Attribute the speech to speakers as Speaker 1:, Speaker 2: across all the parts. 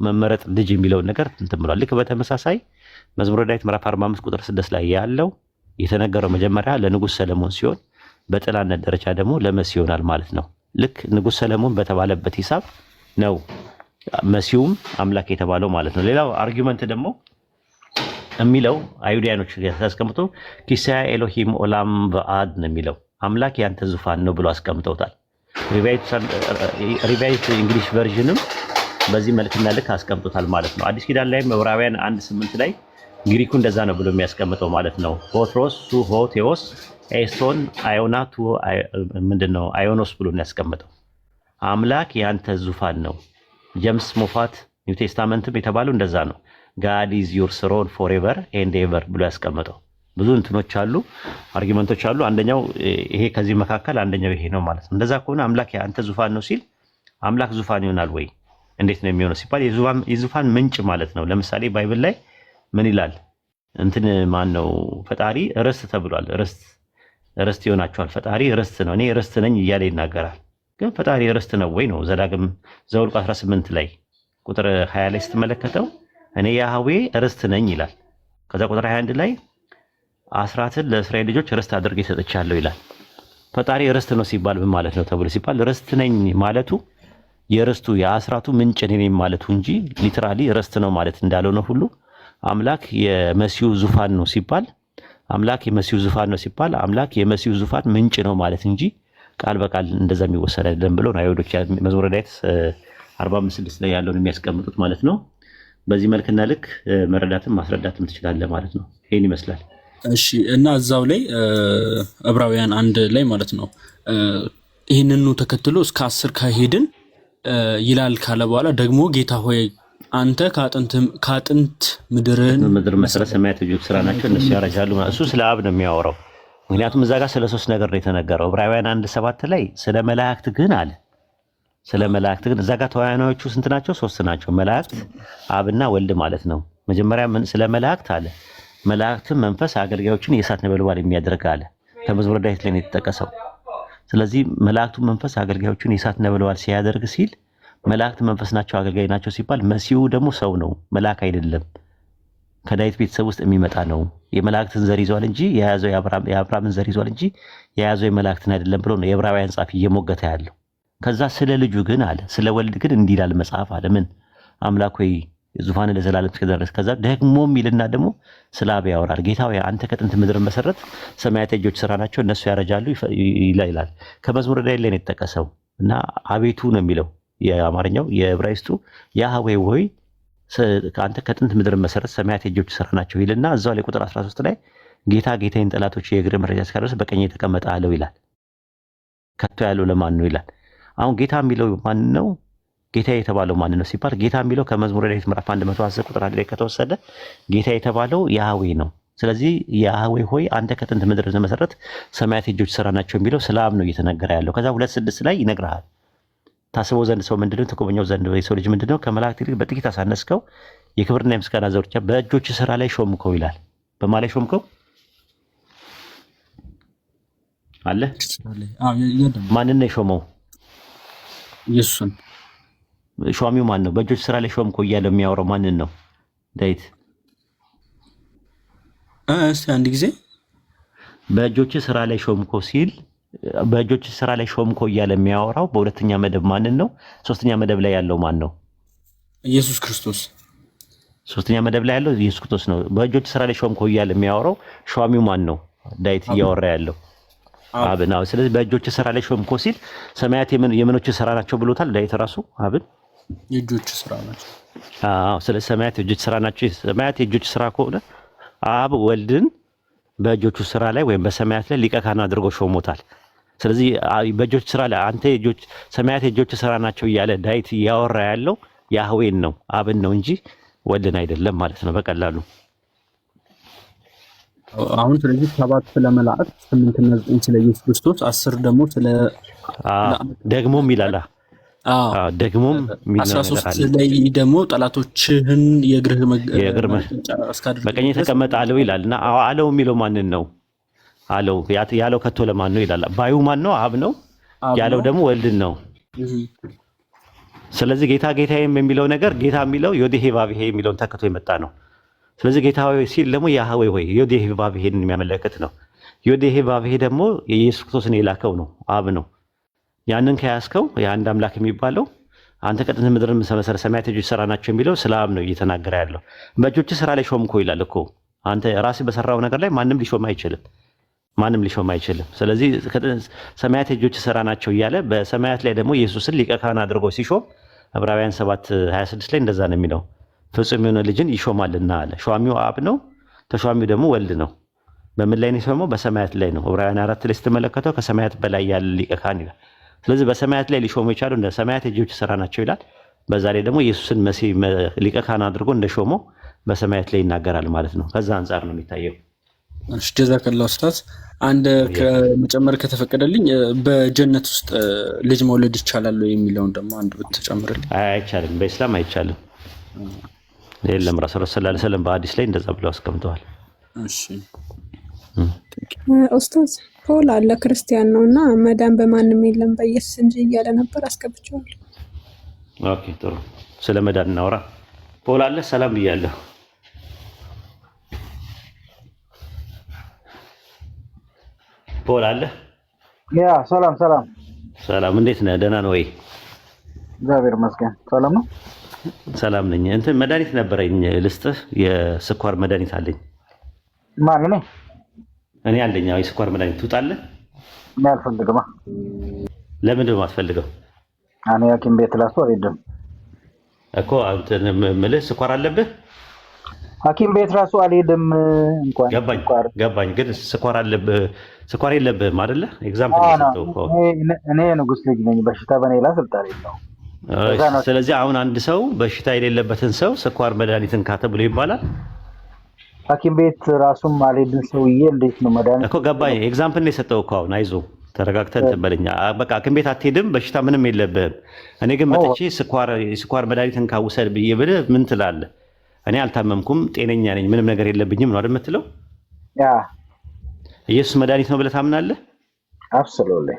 Speaker 1: መመረጥ ልጅ የሚለውን ነገር እንትን ብሏል። ልክ በተመሳሳይ መዝሙረ ዳዊት ምዕራፍ 45 ቁጥር 6 ላይ ያለው የተነገረው መጀመሪያ ለንጉሥ ሰለሞን ሲሆን በጥላነት ደረጃ ደግሞ ለመሲህ ይሆናል ማለት ነው። ልክ ንጉሥ ሰለሞን በተባለበት ሂሳብ ነው መሲሁም አምላክ የተባለው ማለት ነው። ሌላው አርጊውመንት ደግሞ የሚለው አይሁዳኖች ያስቀምጡ ኪሳያ ኤሎሂም ኦላም በአድ ነው የሚለው አምላክ ያንተ ዙፋን ነው ብሎ አስቀምጠውታል። ሪቫይዝድ እንግሊሽ ቨርዥንም በዚህ መልክና ልክ አስቀምጦታል ማለት ነው። አዲስ ኪዳን ላይ ዕብራውያን 1:8 ላይ ግሪኩ እንደዛ ነው ብሎ የሚያስቀምጠው ማለት ነው። ሆትሮስ ቱ ሆቴዎስ ኤስቶን አዮና ቱ ምንድነው አዮኖስ ብሎ ያስቀምጠው አምላክ ያንተ ዙፋን ነው። ጀምስ ሞፋት ኒው ቴስታመንትም የተባለው እንደዛ ነው። ጋድ ኢዝ ዩር ስሮን ፎሬቨር ኤንድ ኤቨር ብሎ ያስቀምጠው። ብዙ እንትኖች አሉ፣ አርጊመንቶች አሉ። አንደኛው ይሄ ከዚህ መካከል አንደኛው ይሄ ነው ማለት ነው። እንደዛ ከሆነ አምላክ ያንተ ዙፋን ነው ሲል አምላክ ዙፋን ይሆናል ወይ? እንዴት ነው የሚሆነው ሲባል የዙፋን ምንጭ ማለት ነው። ለምሳሌ ባይብል ላይ ምን ይላል? እንትን ማን ነው ፈጣሪ ርስት ተብሏል። ርስት ይሆናቸዋል። ፈጣሪ ርስት ነው፣ እኔ ርስት ነኝ እያለ ይናገራል። ግን ፈጣሪ ርስት ነው ወይ ነው? ዘዳግም ዘኍልቍ 18 ላይ ቁጥር 20 ላይ ስትመለከተው እኔ ያህዌ ርስት ነኝ ይላል። ከዛ ቁጥር 21 ላይ አስራትን ለእስራኤል ልጆች ርስት አድርጌ ሰጥቻለሁ ይላል። ፈጣሪ ርስት ነው ሲባል ምን ማለት ነው ተብሎ ሲባል ርስት ነኝ ማለቱ የርስቱ የአስራቱ ምንጭ ነኝ ማለቱ እንጂ ሊትራሊ ርስት ነው ማለት እንዳልሆነ ሁሉ አምላክ የመሲሁ ዙፋን ነው ሲባል አምላክ የመሲሁ ዙፋን ነው ሲባል አምላክ የመሲሁ ዙፋን ምንጭ ነው ማለት እንጂ ቃል በቃል እንደዛ የሚወሰድ አይደለም ብሎ ነው አይሁዶች መዝሙረ ዳዊት 45:6 ላይ ያለውን የሚያስቀምጡት ማለት ነው። በዚህ መልክና ልክ መረዳትም ማስረዳትም ትችላለህ ማለት ነው። ይሄን ይመስላል።
Speaker 2: እሺ እና እዛው ላይ ዕብራውያን 1 ላይ ማለት ነው ይህንኑ ተከትሎ እስከ 10 ከሄድን ይላል ካለ በኋላ ደግሞ ጌታ ሆይ አንተ ከአጥንት ምድር
Speaker 1: መሰረት ሰማያት እጆች ስራ ናቸው እነሱ ያረጃሉ። እሱ ስለ አብ ነው የሚያወራው። ምክንያቱም እዛ ጋር ስለ 3 ነገር ነው የተነገረው። ዕብራውያን 1:7 ላይ ስለ መላእክት ግን አለ። ስለ መላእክት ግን እዛ ጋር ተዋናዮቹ ስንት ናቸው? 3 ናቸው። መላእክት አብና ወልድ ማለት ነው። መጀመሪያ ስለ መላእክት አለ። መላእክትም መንፈስ አገልጋዮችን የእሳት ነበልባል የሚያደርግ አለ። ከመዝሙረ ዳዊት ላይ ነው የተጠቀሰው። ስለዚህ መላእክቱ መንፈስ አገልጋዮችን የእሳት ነበልባል ሲያደርግ ሲል መላእክት መንፈስ ናቸው አገልጋይ ናቸው ሲባል መሲሁ ደግሞ ሰው ነው፣ መልአክ አይደለም። ከዳዊት ቤተሰብ ውስጥ የሚመጣ ነው። የመላእክትን ዘር ይዟል እንጂ የያዘው የአብርሃምን ዘር ይዟል እንጂ የያዘው የመላእክትን አይደለም ብሎ ነው የዕብራውያን ጻፊ እየሞገተ ያለው። ከዛ ስለ ልጁ ግን አለ ስለ ወልድ ግን እንዲህ ይላል መጽሐፍ አለ። ምን አምላክ ሆይ ዙፋን ለዘላለም እስከደረስ ከዛ ደግሞ ሚልና ደግሞ ስለ አብ ያወራል። ጌታ ሆይ አንተ ከጥንት ምድር መሰረት ሰማያት እጆች ስራ ናቸው እነሱ ያረጃሉ ይላል። ከመዝሙረ ዳዊት ላይ ነው የተጠቀሰው እና አቤቱ ነው የሚለው የአማርኛው። የዕብራይስጡ ያህዌ ሆይ አንተ ከጥንት ምድር መሰረት ሰማያት እጆች ስራ ናቸው ይልና እዛው ላይ ቁጥር 13 ላይ ጌታ ጌታዬን ጠላቶች የእግር መረጃ እስካደረስ በቀኝ የተቀመጠ አለው ይላል። ከቶ ያለው ለማን ነው ይላል። አሁን ጌታ የሚለው ማን ነው? ጌታ የተባለው ማን ነው ሲባል ጌታ የሚለው ከመዝሙረ ዳዊት ምዕራፍ 110 ቁጥር 1 ላይ ከተወሰደ ጌታ የተባለው ያህዌ ነው። ስለዚህ ያህዌ ሆይ አንተ ከጥንት ምድር መሰረት ሰማያት እጆች ስራ ናቸው የሚለው ስለ አብ ነው እየተነገረ ያለው። ከዛ 2:6 ላይ ይነግርሃል። ታስበው ዘንድ ሰው ምንድነው? ተቆበኛው ዘንድ የሰው ልጅ ምንድነው? ከመላእክት ይልቅ በጥቂት አሳነስከው፣ የክብርና የምስጋና ዘውድ በእጆች ስራ ላይ ሾምከው ይላል። በማን ላይ ሾምከው አለ? ማንን ነው የሾመው?
Speaker 2: ኢየሱስን።
Speaker 1: ሿሚው ማን ነው? በእጆች ስራ ላይ ሾምከው እያለ የሚያወራው ማንን ነው? ዳዊት።
Speaker 2: እስቲ አንድ ጊዜ
Speaker 1: በእጆች ስራ ላይ ሾምከው ሲል በእጆች ስራ ላይ ሾምከው እያለ የሚያወራው በሁለተኛ መደብ ማንን ነው? ሶስተኛ መደብ ላይ ያለው ማን ነው?
Speaker 2: ኢየሱስ ክርስቶስ።
Speaker 1: ሶስተኛ መደብ ላይ ያለው ኢየሱስ ክርስቶስ ነው። በእጆች ስራ ላይ ሾምከው እያለ የሚያወራው ሿሚው ማን ነው? ዳዊት እያወራ ያለው አብን። አዎ። ስለዚህ በእጆች ስራ ላይ ሾምከው ሲል ሰማያት የምኖች ስራ ናቸው ብሎታል ዳዊት ራሱ አብን።
Speaker 2: የእጆች ስራ ናቸው።
Speaker 1: አዎ። ስለዚህ ሰማያት የእጆች ስራ ናቸው። ሰማያት የእጆች ስራ ከሆነ አብ ወልድን በእጆቹ ስራ ላይ ወይም በሰማያት ላይ ሊቀ ካህን አድርጎ ሾሞታል። ስለዚህ በእጆች ስራ ላይ አንተ ሰማያት የእጆች ስራ ናቸው እያለ ዳዊት እያወራ ያለው ያህዌን ነው አብን ነው እንጂ ወልድን አይደለም ማለት ነው በቀላሉ።
Speaker 2: አሁን ስለዚህ 7 ስለ መላእክት፣ 8 እና 9 ስለ ኢየሱስ ክርስቶስ፣ 10 ደግሞ ስለ
Speaker 1: ደግሞም ይላል። ደግሞም
Speaker 2: 13 ላይ ደግሞ ጠላቶችህን የእግርህ
Speaker 1: በቀኝ የተቀመጠ አለው ይላልና አለው የሚለው ማንን ነው? አለው ያለው ከቶ ለማን ነው ይላል። ባዩ ማን ነው? አብ ነው። ያለው ደግሞ ወልድን ነው። ስለዚህ ጌታ ጌታዬም የሚለው ነገር ጌታ የሚለው ዮዴሄ ባብሄ የሚለውን ተክቶ የመጣ ነው። ስለዚህ ጌታ ሆይ ሲል ደግሞ ያህዌ ሆይ ዮዴሄ ባብሄን የሚያመለክት ነው። ዮዴሄ ባብሄ ደግሞ የኢየሱስ ክርስቶስን የላከው ነው፣ አብ ነው። ያንን ከያዝከው የአንድ አምላክ የሚባለው አንተ ከጥንት ምድርን መሰረት ሰማያት የእጆች ስራ ናቸው የሚለው ስለ አብ ነው እየተናገረ ያለው። በእጆች ስራ ላይ ሾምኮ ይላል እኮ። አንተ ራስህ በሰራው ነገር ላይ ማንም ሊሾም አይችልም፣ ማንም ሊሾም አይችልም። ስለዚህ ሰማያት የእጆች ስራ ናቸው እያለ በሰማያት ላይ ደግሞ ኢየሱስን ሊቀ ካህን አድርጎ ሲሾም ዕብራውያን 7:26 ላይ እንደዛ ነው የሚለው። ፍጹም የሆነ ልጅን ይሾማልና አለ። ሿሚው አብ ነው፣ ተሿሚው ደግሞ ወልድ ነው። በምን ላይ ነው የሾመው? በሰማያት ላይ ነው። ዕብራውያን 4 ላይ ስትመለከተው ከሰማያት በላይ ያለ ሊቀ ካህን ይላል። ስለዚህ በሰማያት ላይ ሊሾሙ የቻሉ እንደ ሰማያት የእጆች ስራ ናቸው ይላል። በዛ ላይ ደግሞ ኢየሱስን መሲህ ሊቀ ካህን አድርጎ እንደሾመው በሰማያት ላይ ይናገራል ማለት ነው። ከዛ አንጻር ነው የሚታየው።
Speaker 2: እሺ ጀዛከላሁ ኡስታዝ። አንድ ከመጨመር ከተፈቀደልኝ በጀነት ውስጥ ልጅ መውለድ ይቻላል የሚለውን ደግሞ አንድ ብትጨምርልኝ።
Speaker 1: አይቻልም፣ በኢስላም አይቻልም። የለም ረሱል ሰለላሁ ዐለይሂ ወሰለም በሐዲስ ላይ እንደዛ ብለው አስቀምጠዋል።
Speaker 2: እሺ
Speaker 3: ኡስታዝ ፖል አለ ክርስቲያን ነው እና መዳን በማንም የለም በኢየሱስ እንጂ እያለ ነበር። አስገብቼዋለሁ።
Speaker 1: ኦኬ ጥሩ። ስለ መዳን እናውራ። ፖል አለ። ሰላም ብያለሁ። ፖል አለ።
Speaker 4: ያ ሰላም ሰላም
Speaker 1: ሰላም። እንዴት ነህ? ደህና ነው ወይ?
Speaker 4: እግዚአብሔር ይመስገን ሰላም ነው።
Speaker 1: ሰላም ነኝ። እንትን መድኃኒት ነበረኝ ልስጥህ። የስኳር መድኃኒት አለኝ።
Speaker 4: ማን ነው?
Speaker 1: እኔ አለኝ። አዎ የስኳር መድኃኒት ትውጣለህ?
Speaker 4: እኔ አልፈልግም።
Speaker 1: ለምንድን ነው የማትፈልገው?
Speaker 4: እኔ ሐኪም ቤት ላሱ አልሄድም
Speaker 1: እኮ። አንተ የምልህ ስኳር አለብህ?
Speaker 4: ሐኪም ቤት ራሱ አልሄድም። እንኳን
Speaker 1: ገባኝ። ግን ስኳር አለብህ? ስኳር የለብህም አይደለ? ኤግዛምፕል እየሰጠሁ እኮ።
Speaker 4: እኔ ንጉስ ልጅ ነኝ። በሽታ በእኔ ላይ ስልጣን የለውም።
Speaker 1: ስለዚህ አሁን አንድ ሰው በሽታ የሌለበትን ሰው ስኳር መድኃኒትን ካተ ብሎ ይባላል?
Speaker 4: ሐኪም ቤት ራሱም አልሄድም ሰውዬ እንዴት ነው መድኃኒት
Speaker 1: እኮ። ገባኝ። ኤግዛምፕል ነው የሰጠው እኮ። አሁን አይዞህ ተረጋግተህ እንትን በለኝ። በቃ ሐኪም ቤት አትሄድም፣ በሽታ ምንም የለብህም። እኔ ግን መጥቼ ስኳር መድኃኒትን ካውሰድ ብዬ ብልህ ምን ትላለህ? እኔ አልታመምኩም፣ ጤነኛ ነኝ፣ ምንም ነገር የለብኝም ነው አይደል የምትለው?
Speaker 4: ያ
Speaker 1: ኢየሱስ መድኃኒት ነው ብለህ ታምናለህ?
Speaker 4: አብሶሉትሊ።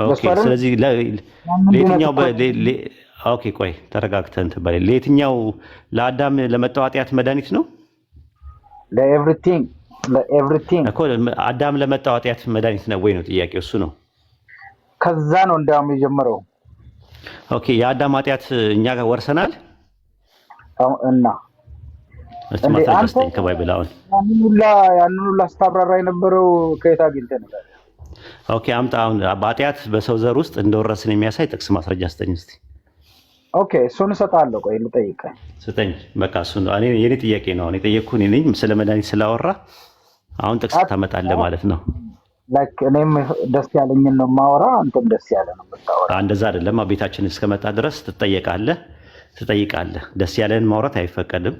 Speaker 1: ኦኬ። ስለዚህ ለየትኛው ኦኬ፣ ቆይ ተረጋግተህ እንትን በለኝ። ለየትኛው ለአዳም ለመጣው ኃጢአት መድኃኒት ነው?
Speaker 4: ለኤቭሪቲንግ
Speaker 1: እኮ አዳም ለመጣው ኃጢአት መድኃኒት ነው ወይ ነው ጥያቄው? እሱ ነው።
Speaker 4: ከዛ ነው እንዳውም የጀመረው።
Speaker 1: ኦኬ። የአዳም ኃጢአት እኛ ጋር ወርሰናል
Speaker 4: እና
Speaker 1: እስቲ ማስረጃ ከባይብል አሁን
Speaker 4: ያንን ሁላ ስታብራራ የነበረው ከየት አግኝተህ ነው?
Speaker 1: ኦኬ አምጣ። አሁን በኃጢአት በሰው ዘር ውስጥ እንደወረስን የሚያሳይ ጥቅስ ማስረጃ ስጠኝ እስቲ።
Speaker 4: ኦኬ እሱን እሰጥሃለሁ። ቆይ ልጠይቅህ።
Speaker 1: ስጠኝ በቃ እሱን። እኔ የኔ ጥያቄ ነው አሁን የጠየቅኩህ እኔ ነኝ። ስለ መድኃኒት ስላወራ አሁን ጥቅስ ታመጣለህ ማለት ነው።
Speaker 4: ላይክ እኔም ደስ ያለኝን ነው የማወራ፣ አንተም ደስ ያለ ነው የምታወራ።
Speaker 1: እንደዛ አይደለም። ቤታችን እስከመጣ ድረስ ትጠይቃለህ። ደስ ያለን ማውራት አይፈቀድም።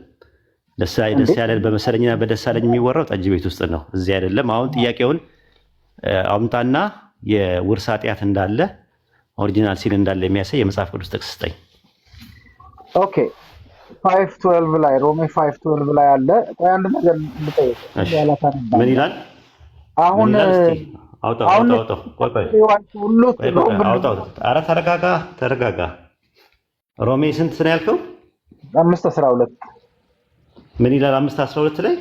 Speaker 1: ደስ ያለን በመሰለኝና በደስ ያለኝ የሚወራው ጠጅ ቤት ውስጥ ነው፣ እዚህ አይደለም። አሁን ጥያቄውን አምጣና የውርስ ኃጢአት እንዳለ ኦሪጂናል ሲል እንዳለ የሚያሳይ የመጽሐፍ ቅዱስ ጥቅስ ስጠኝ።
Speaker 4: ኦኬ 5:12 ላይ ሮሜ 5:12 ላይ አለ። ቆይ አንድ ነገር ልጠይቅ።
Speaker 1: ምን ይላል?
Speaker 4: አሁን
Speaker 1: አውጣው። ቆይ ኧረ ተረጋጋ። ሮሜ ስንት ነው ያልከው?
Speaker 4: 5:12
Speaker 1: ምን ይላል? 5:12 ላይ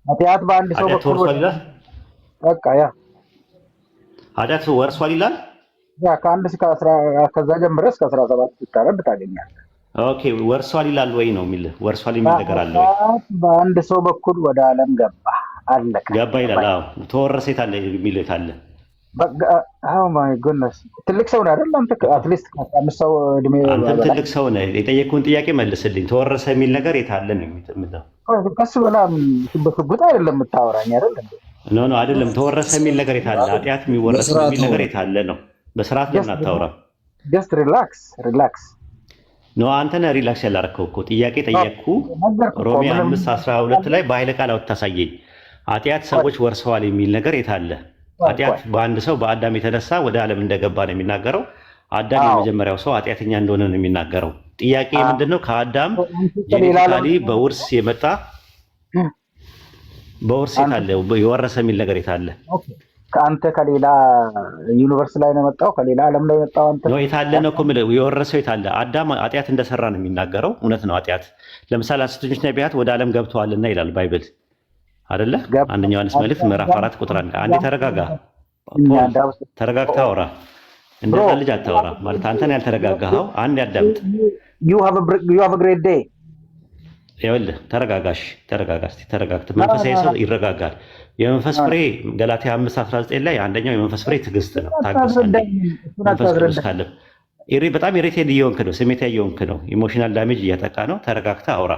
Speaker 4: ኃጢአት በአንድ ሰው በኩል
Speaker 1: ወርሷል ይላል።
Speaker 4: በቃ
Speaker 1: ኃጢአት ወርሷል ይላል።
Speaker 4: ከአንድ እስከ 10 ከዛ ጀምረህ እስከ 17 ብታረድ ታገኛለህ።
Speaker 1: ኦኬ ወርሷል ይላል ወይ ነው የሚል? ወርሷል የሚል ነገር አለ ወይ?
Speaker 4: በአንድ ሰው በኩል ወደ ዓለም ገባ
Speaker 1: ይላል። አዎ ተወረሰ የታለ የሚል የታለ?
Speaker 4: አዎ ማይ ጉድነስ ትልቅ ሰው ነህ አይደል አንተ? አትሊስት ከ15 ሰው እድሜ
Speaker 1: አንተ ትልቅ ሰው ነህ። የጠየቅኩህን ጥያቄ መልስልኝ። ተወረሰ የሚል ነገር የታለ ነው የምትለው?
Speaker 4: ከሱ በላ ሽጉጥ አይደለም የምታወራኝ አይደል እንዴ?
Speaker 1: ኖ አይደለም። ተወረሰ የሚል ነገር የታለ? ኃጢአት የሚወረስ የሚል ነገር የታለ ነው? በስርዓት ለምን አታወራም?
Speaker 4: ጀስት ሪላክስ
Speaker 1: ኖ አንተ ነህ ሪላክስ ያላረከው እኮ። ጥያቄ ጠየቅኩ። ሮሜ 5:12 ላይ በኃይለ ቃል አውጥታሳየኝ። ኃጢአት ሰዎች ወርሰዋል የሚል ነገር የታለ? ኃጢአት በአንድ ሰው በአዳም የተነሳ ወደ ዓለም እንደገባ ነው የሚናገረው። አዳም የመጀመሪያው ሰው ኃጢአተኛ እንደሆነ ነው የሚናገረው። ጥያቄ ምንድነው? ከአዳም ጄኔቲካሊ በውርስ የመጣ በውርስ የታለ? የወረሰ የሚል ነገር የታለ?
Speaker 4: ከአንተ ከሌላ ዩኒቨርስ ላይ ነው የመጣው፣ ከሌላ ዓለም ላይ የመጣው አንተ
Speaker 1: ነው የታለ ነው እኮ የምልህ። የወረሰው የታለ? አዳም ኃጢአት እንደሰራ ነው የሚናገረው። እውነት ነው ኃጢአት። ለምሳሌ ሐሰተኞች ነቢያት ወደ ዓለም ገብተዋልና ይላል ባይብል አይደለ? አንደኛ ዮሐንስ መልእክት ምዕራፍ 4 ቁጥር 1። አንዴ ተረጋጋ ፖል፣ ተረጋግተህ አውራ። እንደዛ ልጅ አታወራ ማለት አንተን ያልተረጋጋኸው። አንድ ያዳምጥ።
Speaker 4: you have a great day።
Speaker 1: ይኸውልህ ተረጋጋሽ፣ ተረጋጋሽ፣ ተረጋግተህ መንፈሳዊ ሰው ይረጋጋል። የመንፈስ ፍሬ ገላትያ 5:19 ላይ አንደኛው የመንፈስ ፍሬ ትዕግስት ነው። ታገሳለህ። መንፈስ ቅዱስ ካለ በጣም ኢሪቴት እየሆንክ ነው፣ ስሜታዊ እየሆንክ ነው፣ ኢሞሽናል ዳሜጅ እያጠቃ ነው። ተረጋግተህ አውራ።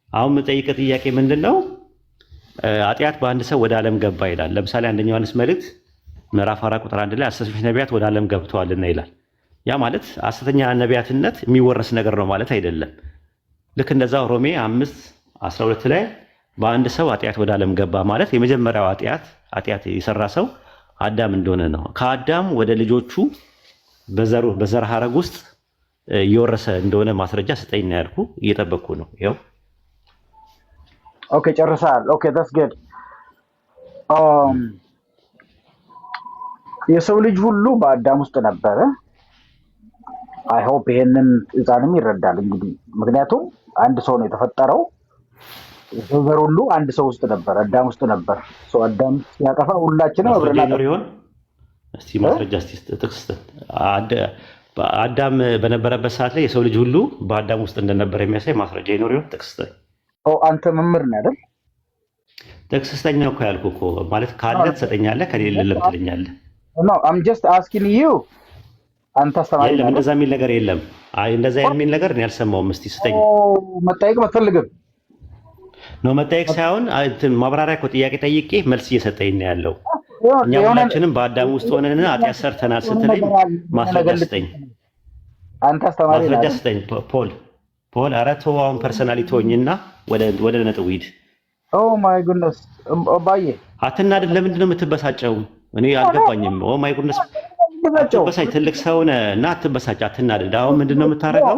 Speaker 1: አሁን የምጠይቅህ ጥያቄ ምንድን ነው? ኃጢአት በአንድ ሰው ወደ ዓለም ገባ ይላል። ለምሳሌ አንደኛ ዮሐንስ መልእክት ምዕራፍ 4 ቁጥር 1 ላይ ሐሰተኞች ነቢያት ወደ ዓለም ገብተዋልና ይላል። ያ ማለት ሐሰተኛ ነቢያትነት የሚወረስ ነገር ነው ማለት አይደለም። ልክ እንደዛው ሮሜ 5:12 ላይ በአንድ ሰው ኃጢአት ወደ ዓለም ገባ ማለት የመጀመሪያው ኃጢአት የሰራ ሰው አዳም እንደሆነ ነው። ከአዳም ወደ ልጆቹ በዘር ሐረግ ውስጥ እየወረሰ እንደሆነ ማስረጃ ስጠኝ ነው ያልኩህ። እየጠበቅኩ ነው። ይኸው
Speaker 4: ኦኬ፣ ጨርሰሃል። ኦኬ that's good። የሰው ልጅ ሁሉ በአዳም ውስጥ ነበረ። አይ ሆፕ ይሄንን ሕፃንም ይረዳል እንግዲህ፣ ምክንያቱም አንድ ሰው ነው የተፈጠረው። የሰው ዘር ሁሉ አንድ ሰው ውስጥ ነበር፣ አዳም ውስጥ ነበር። ሰው አዳም ሲያጠፋ ሁላችንም አብረን
Speaker 1: ይሆን? እስቲ ማስረጃ እስቲ ጥቅስ አዳም በነበረበት ሰዓት ላይ የሰው ልጅ ሁሉ በአዳም ውስጥ እንደነበረ የሚያሳይ ማስረጃ ይኖር ይሆን? ጥቅስ
Speaker 4: አንተ መምህር ነህ አይደል?
Speaker 1: ጥቅስ ስጠኝ ነው እኮ ያልኩህ እኮ። ማለት ካለ ትሰጠኛለህ፣ ከሌለ የለም ትለኛለህ።
Speaker 4: No, I'm just asking you። አንተ አስተማሪ
Speaker 1: የለም እንደዛ የሚል ነገር የለም። አይ እንደዛ የሚል ነገር እኔ አልሰማሁም። እስቲ ስጠኝ።
Speaker 4: መጠየቅ አትፈልግም?
Speaker 1: ነው መጠየቅ ሳይሆን እንትን ማብራሪያ እኮ ጥያቄ ጠይቄ መልስ እየሰጠኝ ነው ያለው። እኛ ሁላችንም በአዳም ውስጥ ሆነን ኃጢአት ሰርተናል ስትለኝ ማስረጃ ስጠኝ።
Speaker 4: አንተ አስተማሪ ነህ።
Speaker 1: ማስረጃ ስጠኝ ፖል። ኧረ ተው አሁን ፐርሰናሊቲ ሆኝና ወደ ነጥቡ ሂድ።
Speaker 4: ኦ ማይ ጉድነስ ባዬ
Speaker 1: አትናደድ። ለምንድን ነው የምትበሳጨው? እኔ አልገባኝም። ኦ ማይ ጉድነስ አትበሳጭ። ትልቅ ሰው ነህ እና አትበሳጭ፣ አትናደድ። አሁን ምንድን ነው የምታደርገው?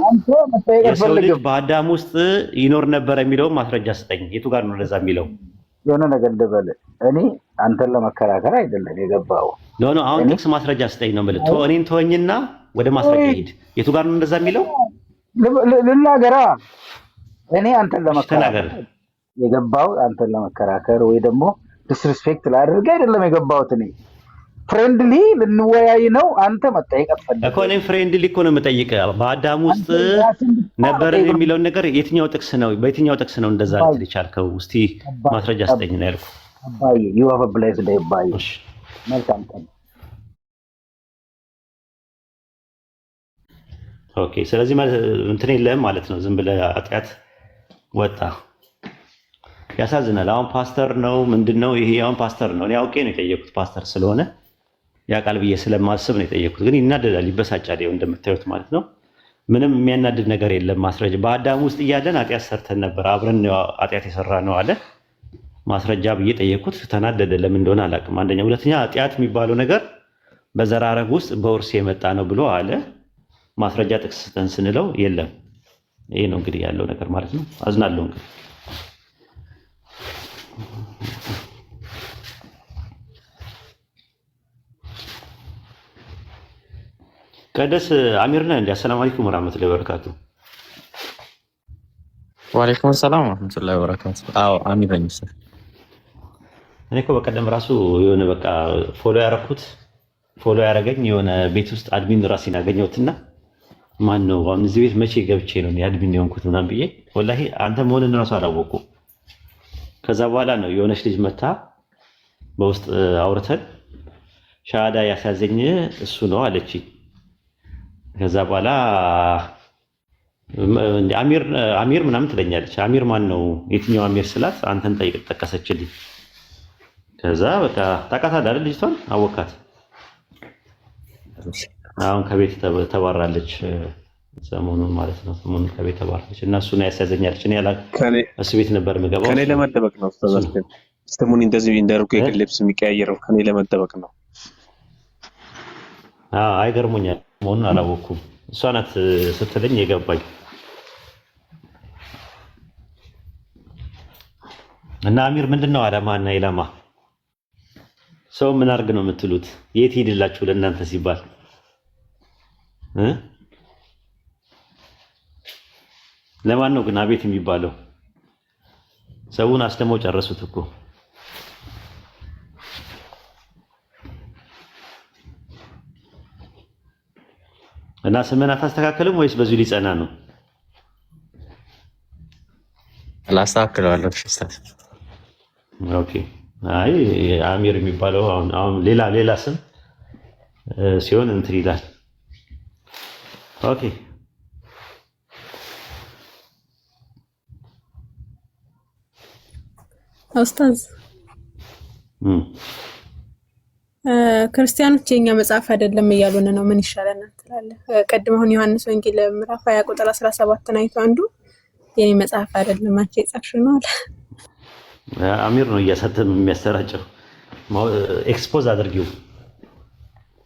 Speaker 1: የሰው ልጅ በአዳም ውስጥ ይኖር ነበር የሚለውን ማስረጃ ስጠኝ። የቱ ጋር ነው እንደዛ የሚለው?
Speaker 4: የሆነ ነገር ልበል። እኔ አንተን ለመከራከር አይደለም የገባው።
Speaker 1: ኖ አሁን ጥቅስ ማስረጃ ስጠኝ ነው የምልህ። እኔን ተወኝና ወደ ማስረጃ ሂድ። የቱ ጋር ነው እንደዛ የሚለው?
Speaker 4: ልናገራ። እኔ አንተን ለመከራከር የገባው አንተን ለመከራከር ወይ ደግሞ ዲስሪስፔክት ላደርግ አይደለም የገባሁት። እኔ ፍሬንድሊ ልንወያይ ነው። አንተ መጠየቅ አትፈልግም
Speaker 1: እኮ። እኔም ፍሬንድሊ እኮ ነው የምጠይቅህ። በአዳም ውስጥ ነበር የሚለውን ነገር የትኛው ጥቅስ ነው? በየትኛው ጥቅስ ነው እንደዛ ልትል የቻልከው? እስቲ ማስረጃ ስጠኝ ነው ያልኩህ።
Speaker 4: አባዬ you have a blessed day አባዬ። መልካም ቀን።
Speaker 1: ኦኬ። ስለዚህ እንትን የለህም ማለት ነው። ዝም ብለህ ኃጢአት ወጣ። ያሳዝናል። አሁን ፓስተር ነው ምንድን ነው ይሄ? አሁን ፓስተር ነው። እኔ አውቄ ነው የጠየኩት ፓስተር ስለሆነ ያውቃል ብዬ ስለማስብ ነው የጠየኩት። ግን ይናደዳል፣ ይበሳጫል። ይኸው እንደምታዩት ማለት ነው። ምንም የሚያናድድ ነገር የለም። ማስረጃ በአዳም ውስጥ እያለን ኃጢአት ሰርተን ነበር፣ አብረን ኃጢአት የሰራ ነው አለ። ማስረጃ ብዬ ጠየኩት። ተናደደ። ለምን እንደሆነ አላውቅም። አንደኛ። ሁለተኛ ኃጢአት የሚባለው ነገር በዘር ሐረግ ውስጥ በውርስ የመጣ ነው ብሎ አለ። ማስረጃ ጥቅስ ስጠን ስንለው የለም። ይሄ ነው እንግዲህ ያለው ነገር ማለት ነው። አዝናለሁ እንግዲህ ቀደስ አሚር ነህ እንዴ? አሰላሙ አለይኩም ወራህመቱላሂ ወበረካቱ።
Speaker 5: ወአለይኩም ሰላም ወራህመቱላሂ ወበረካቱ። አዎ አሚር ነኝ።
Speaker 1: እኔ እኮ በቀደም ራሱ የሆነ በቃ ፎሎ ያደረገኝ የሆነ ቤት ውስጥ አድሚን ራሴን አገኘሁትና ማን ነው አሁን እዚህ ቤት መቼ ገብቼ ነው አድሚን የሆንኩት ምናምን ብዬ ወላሂ አንተ መሆንን ራሱ አላወኩም። ከዛ በኋላ ነው የሆነች ልጅ መታ በውስጥ አውርተን ሻሃዳ ያስያዘኝ እሱ ነው አለችኝ። ከዛ በኋላ አሚር ምናምን ትለኛለች። አሚር ማን ነው? የትኛው አሚር ስላት አንተን ጠቀሰችልኝ። ከዛ በቃ ታውቃታለህ አይደል? ልጅቷን አወካት። አሁን ከቤት ተባራለች፣ ሰሞኑን ማለት ነው። ሰሞኑን ከቤት ተባራለች እና እሱን ያስያዘኛለች። እኔ እሱ ቤት ነበር የምገባው።
Speaker 5: ከኔ ለመደበቅ ነው ተዛዝከን ስተሙን እንደዚህ እንደርኩ የግል ልብስ የሚቀያየረው ከኔ ለመደበቅ ነው።
Speaker 1: አይገርሙኛል መሆኑን አላወኩም። እሷ ናት ስትለኝ የገባኝ እና አሚር ምንድን ነው አላማ እና ኢላማ ሰው ምን አድርግ ነው የምትሉት? የት ሄድላችሁ ለእናንተ ሲባል ለማን ነው ግን አቤት የሚባለው? ሰውን አስተመው ጨረሱት እኮ። እና ስምን አታስተካክልም ወይስ በዚሁ ሊጸና ነው?
Speaker 5: አላስተካክለዋለሁ።
Speaker 1: ኦኬ። አይ አሚር የሚባለው አሁን ሌላ ስም ሲሆን እንትን ይላል። ኦኬ
Speaker 3: ኡስታዝ ክርስቲያኖች የኛ መጽሐፍ አይደለም እያሉን ነው። ምን ይሻለናል ትላለህ? ቀድሞ አሁን ዮሐንስ ወንጌል ምዕራፍ 20 ቁጥር 17 አይቶ አንዱ የኔ መጽሐፍ አይደለም አንቺ የጻፍሽው ነው አለ።
Speaker 1: አሚር ነው እያሳተመ የሚያሰራጨው። ኤክስፖዝ አድርጊው።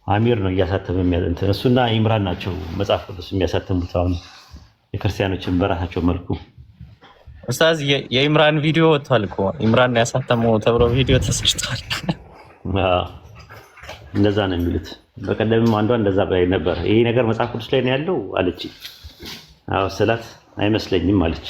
Speaker 1: አሚር ነው እያሳተመ እንትን እሱና ኢምራን ናቸው መጽሐፍ ቅዱስ የሚያሳተሙት አሁን የክርስቲያኖችን በራሳቸው መልኩ።
Speaker 6: ኡስታዝ የኢምራን ቪዲዮ ወጥቷል እኮ ኢምራን ያሳተመው ተብሎ ቪዲዮ ተሰርቷል።
Speaker 1: እንደዛ ነው የሚሉት። በቀደምም አንዷ እንደዛ ባይ ነበር። ይሄ ነገር መጽሐፍ ቅዱስ ላይ ነው ያለው አለች። አዎ ስላት አይመስለኝም አለች።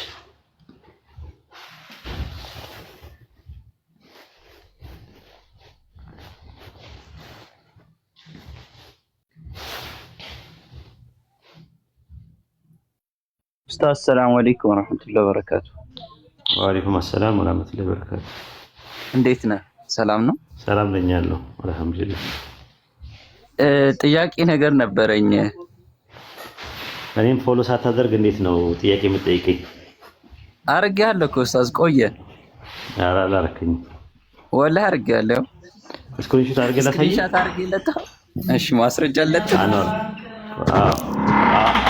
Speaker 7: ኡስታዝ ሰላም አለይኩም ወራህመቱላሂ ወበረካቱ።
Speaker 1: ወአለይኩም ሰላም ወራህመቱላሂ ወበረካቱ።
Speaker 7: እንዴት ነህ? ሰላም ነው?
Speaker 1: ሰላም ነኝ ያለው አልሐምዱሊላህ።
Speaker 7: ጥያቄ ነገር ነበረኝ።
Speaker 1: እኔም ፎሎ ሳታደርግ እንዴት ነው ጥያቄ የምትጠይቀኝ?
Speaker 7: አርጌያለሁ እኮ ኡስታዝ ቆየ።
Speaker 1: ኧረ አላረከኝም።
Speaker 7: ወላሂ አርጌያለሁ።
Speaker 1: ስክሪንሾት አድርገህ ላሳየኝ።
Speaker 7: ስክሪንሾት አርጌለታ። እሺ ማስረጃ አለች።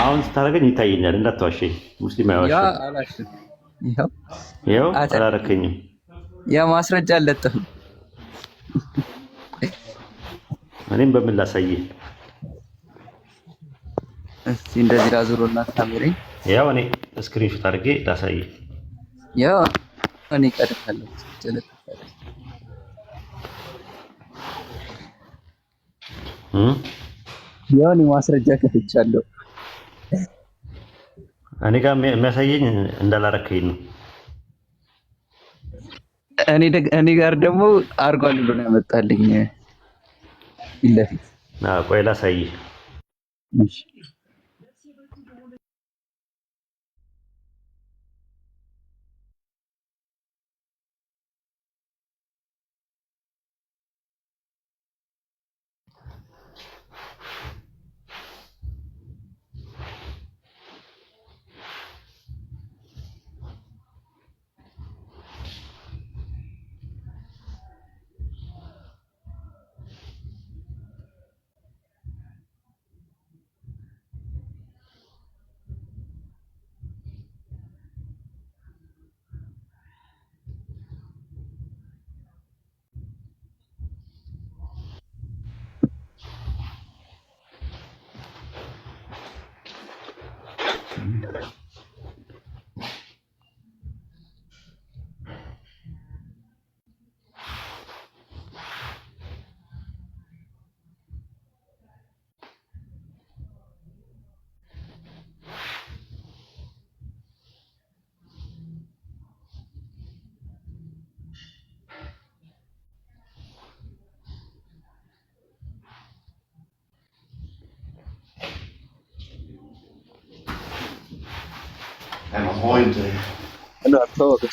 Speaker 1: አሁን ስታደርገኝ ይታየኛል። እንዳትዋሸኝ። ሙስሊም አይዋሽም።
Speaker 7: ያ አላሽ
Speaker 1: ይኸው አላረከኝም።
Speaker 7: ያ ማስረጃ አለጥህ።
Speaker 1: እኔም በምን ላሳየህ?
Speaker 7: እስቲ እንደዚህ ላዙሩና ካሜራኝ።
Speaker 1: ያው እኔ ስክሪንሾት አድርጌ ላሳየህ።
Speaker 7: ያው እኔ ቀድካለሁ። ያው እኔ ማስረጃ ከፍቻለሁ።
Speaker 1: እኔ ጋር የሚያሳየኝ እንዳላረከኝ ነው።
Speaker 7: እኔ ጋር ደግሞ አርጓል ብሎ ነው ያመጣልኝ ይለፊት።
Speaker 1: ቆይ ላሳይህ።
Speaker 7: እሺ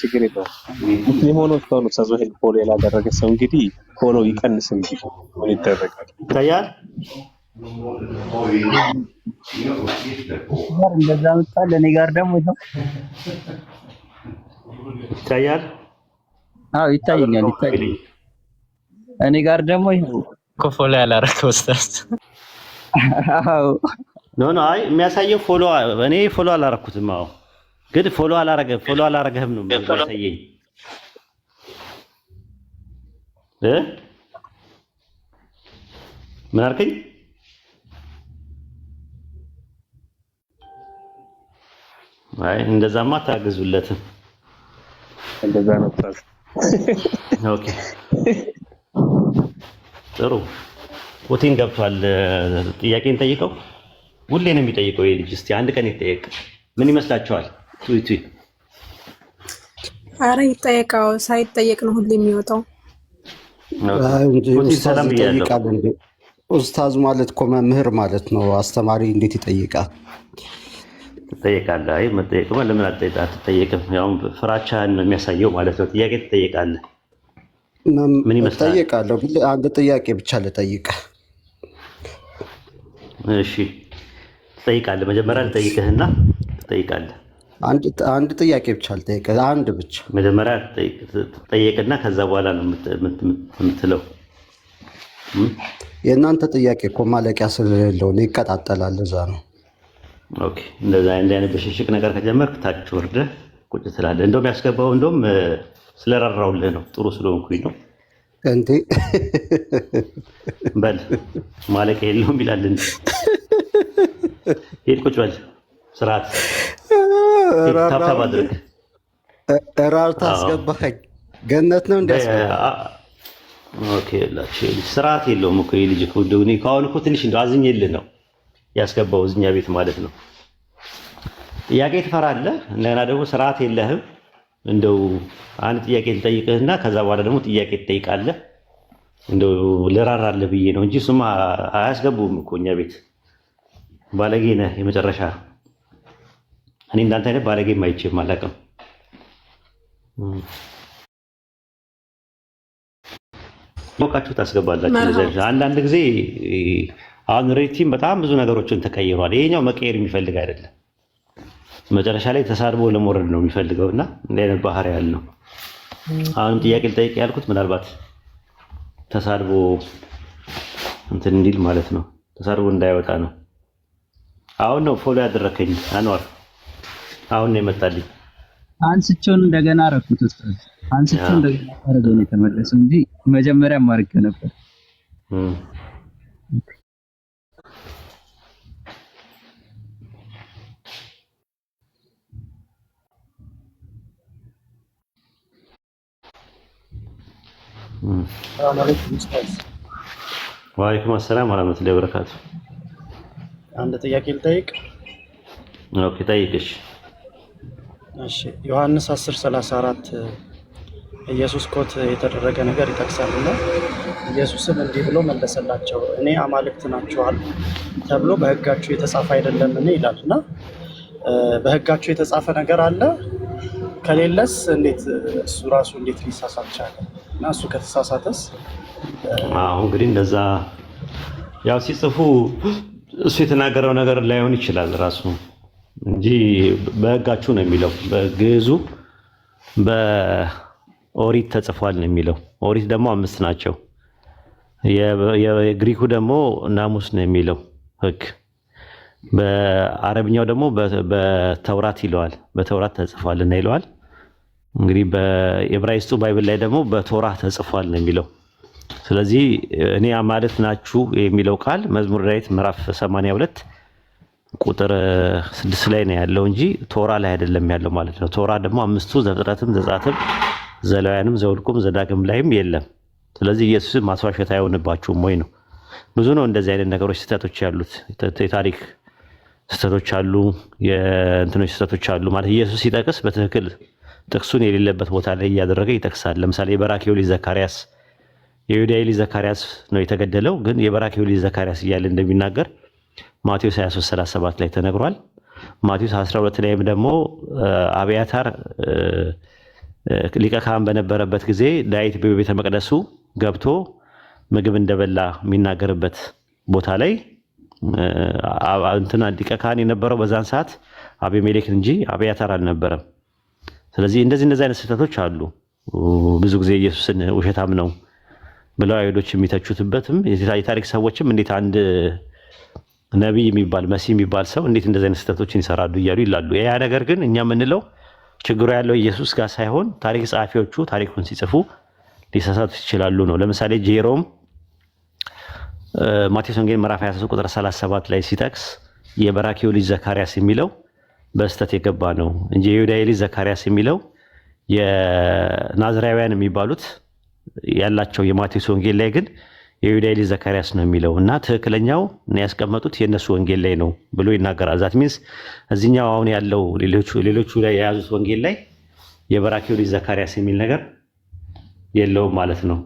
Speaker 5: ችግር የለውም። ሙስሊም ሆኖ እስካሁን ኡስታዝ ወሂድ ፎሎ ያላደረገ ሰው እንግዲህ ፎሎ ይቀንስ እንጂ ምን ይደረጋል?
Speaker 1: ይታያል።
Speaker 7: እንደዛ መጣል። እኔ ጋር ደግሞ ይኸው
Speaker 1: ይታያል።
Speaker 7: አዎ ይታየኛል። እኔ ጋር ደግሞ ይኸው
Speaker 6: ፎሎ ያላረከው ኡስታዝ።
Speaker 7: አዎ
Speaker 1: ኖ አይ የሚያሳየው ፎሎ እኔ ፎሎ አላረኩትም። አዎ ግን ፎሎ አላረገህም ነው የሚያሳየኝ። ምን አልከኝ? አይ እንደዛማ ታግዙለትም።
Speaker 5: እንደዛ ነው ኡስታዝ።
Speaker 1: ኦኬ ጥሩ ፑቲን ገብቷል። ጥያቄን ጠይቀው። ሁሌ ነው የሚጠይቀው ይሄ ልጅ። እስቲ አንድ ቀን ይጠየቅ። ምን ይመስላችኋል? ቱይ
Speaker 3: አረ ይጠየቃው። ሳይጠየቅ ነው ሁሌ የሚወጣው።
Speaker 1: ፑቲን ሰላም ብያለሁ።
Speaker 8: ኡስታዝ ማለት እኮ መምህር ማለት ነው። አስተማሪ እንዴት ይጠይቃል?
Speaker 1: ትጠየቃለህ። አይ መጠየቅማ ለምን አትጠየቅም? ያው ፍራቻህን ነው የሚያሳየው ማለት ነው። ጥያቄ ትጠየቃለህ። ምን ይመስላል?
Speaker 8: እጠይቃለሁ። አንድ ጥያቄ ብቻ ልጠይቅ።
Speaker 1: እሺ ትጠይቃለህ። መጀመሪያ ልጠይቅህና ትጠይቃለህ።
Speaker 8: አንድ ጥያቄ ብቻ ልጠይቅህ። አንድ ብቻ
Speaker 1: መጀመሪያ ትጠየቅና ከዛ በኋላ ነው የምትለው።
Speaker 8: የእናንተ ጥያቄ እኮ ማለቂያ ስለሌለው ነው፣ ይቀጣጠላል። እዛ ነው።
Speaker 1: ኦኬ እንደዛ አይነት ብሽሽቅ ነገር ከጀመርክ ታች ወርደህ ቁጭ ትላለህ። እንደውም ያስገባው እንደውም ስለራራውልህ ነው፣ ጥሩ ስለሆንኩኝ ነው
Speaker 8: እንዴ።
Speaker 1: በል ማለቂያ የለውም ይላል እንዴ። ሂድ ቁጭ በል፣ ስርዓት ታብታብ አድርግ።
Speaker 8: ራርታ አስገባኸኝ። ገነት ነው እንዲያስገባ።
Speaker 1: ኦኬ ላችሁ ስርዓት የለውም እኮ ይሄ ልጅ እኮ እንደው እኔ ካሁን እኮ ትንሽ እንደው አዝኜልህ ነው ያስገባው እኛ ቤት ማለት ነው። ጥያቄ ትፈራለህ፣ እንደገና ደግሞ ስርዓት የለህም። እንደው አንድ ጥያቄ ልጠይቅህና ከዛ በኋላ ደግሞ ጥያቄ ትጠይቃለህ። እንደው ልራራለህ ብዬ ነው እንጂ እሱማ አያስገቡም እኮ እኛ ቤት። ባለጌ ነህ የመጨረሻ። እኔ እንዳንተ አይነት ባለጌም አይቼም አላውቅም። ሞቃችሁ ታስገባላችሁ። አንዳንድ ጊዜ አሁን ሬቲም በጣም ብዙ ነገሮችን ተቀይሯል። ይሄኛው መቀየር የሚፈልግ አይደለም። መጨረሻ ላይ ተሳድቦ ለመውረድ ነው የሚፈልገው እና እንዲህ አይነት ባህሪ ያለው። አሁንም ጥያቄ ልጠይቅ ያልኩት ምናልባት ተሳድቦ እንትን እንዲል ማለት ነው፣ ተሳድቦ እንዳይወጣ ነው። አሁን ነው ፎሎ ያደረከኝ አንዋር፣ አሁን ነው የመጣልኝ።
Speaker 7: አንስቼውን እንደገና አደረኩት። አንስቼው እንደገና አደረገው ነው የተመለሰው እንጂ መጀመሪያም አድርጌው ነበር።
Speaker 1: ወአለይኩም ሰላም ወራህመቱላሂ ወበረካቱ።
Speaker 9: አንድ ጥያቄ ልጠይቅ?
Speaker 1: ኦኬ ጠይቅሽ።
Speaker 9: እሺ ዮሐንስ 10:34 ኢየሱስ ኮት የተደረገ ነገር ይጠቅሳልና ኢየሱስም እንዲህ ብሎ መለሰላቸው፣ እኔ አማልክት ናችኋል ተብሎ በሕጋችሁ የተጻፈ አይደለምን ይላልና በሕጋችሁ የተጻፈ ነገር አለ? ከሌለስ እንዴት እሱ ራሱ እንዴት ሊሳሳት ቻለ? እና እሱ ከተሳሳተስ?
Speaker 1: አሁን እንግዲህ እንደዛ ያው ሲጽፉ እሱ የተናገረው ነገር ላይሆን ይችላል ራሱ እንጂ በሕጋችሁ ነው የሚለው። በግዕዙ በኦሪት ተጽፏል ነው የሚለው። ኦሪት ደግሞ 5 ናቸው። የግሪኩ ደግሞ ናሙስ ነው የሚለው ሕግ። በአረብኛው ደግሞ በተውራት ይለዋል። በተውራት ተጽፏል እና ይለዋል። እንግዲህ በዕብራይስጡ ባይብል ላይ ደግሞ በቶራ ተጽፏል ነው የሚለው። ስለዚህ እኔ አማልክት ናችሁ የሚለው ቃል መዝሙረ ዳዊት ምዕራፍ 82 ቁጥር 6 ላይ ነው ያለው እንጂ ቶራ ላይ አይደለም ያለው ማለት ነው። ቶራ ደግሞ 5ቱ ዘፍጥረትም፣ ዘጸአትም፣ ዘሌዋውያንም፣ ዘኍልቍም፣ ዘዳግም ላይም የለም። ስለዚህ ኢየሱስን ማስዋሸት አይሆንባችሁም ወይ ነው። ብዙ ነው እንደዚህ አይነት ነገሮች ስህተቶች ያሉት። የታሪክ ስህተቶች አሉ፣ የእንትኖች ስህተቶች አሉ ማለት ኢየሱስ ሲጠቅስ በትክክል ጥቅሱን የሌለበት ቦታ ላይ እያደረገ ይጠቅሳል። ለምሳሌ የበራክዩ ልጅ ዘካርያስ የዩዳይ ልጅ ዘካርያስ ነው የተገደለው፣ ግን የበራክዩ ልጅ ዘካርያስ እያለ እንደሚናገር ማቴዎስ 23:37 ላይ ተነግሯል። ማቴዎስ 12 ላይም ደግሞ አብያታር ሊቀ ካህን በነበረበት ጊዜ ዳዊት በቤተ መቅደሱ ገብቶ ምግብ እንደበላ የሚናገርበት ቦታ ላይ እንትና ሊቀ ካህን የነበረው በዛን ሰዓት አቤሜሌክ እንጂ አብያታር አልነበረም። ስለዚህ እንደዚህ አይነት ስህተቶች አሉ። ብዙ ጊዜ ኢየሱስን ውሸታም ነው ብለው አይሁዶች የሚተቹትበትም የታሪክ ሰዎችም እንዴት አንድ ነቢይ የሚባል መሲህ የሚባል ሰው እንዴት እንደዚህ አይነት ስህተቶችን ይሰራሉ እያሉ ይላሉ። ያ ነገር ግን እኛ የምንለው ችግሩ ያለው ኢየሱስ ጋር ሳይሆን ታሪክ ጸሐፊዎቹ ታሪኩን ሲጽፉ ሊሳሳቱ ይችላሉ ነው። ለምሳሌ ጄሮም ማቴዎስ ወንጌል ምዕራፍ 23 ቁጥር 37 ላይ ሲጠቅስ የበራክዩ ልጅ ዘካርያስ የሚለው በስተት የገባ ነው እንጂ የዩዳይ ልጅ ዘካርያስ የሚለው የናዝራውያን የሚባሉት ያላቸው የማቴዎስ ወንጌል ላይ ግን የዩዳይ ልጅ ዘካርያስ ነው የሚለው እና ትክክለኛው ያስቀመጡት የእነሱ ወንጌል ላይ ነው ብሎ ይናገራል። ዛት ሚንስ እዚህኛው አሁን ያለው ሌሎቹ ላይ የያዙት ወንጌል ላይ የበራኪው ልጅ ዘካርያስ የሚል ነገር የለውም ማለት ነው።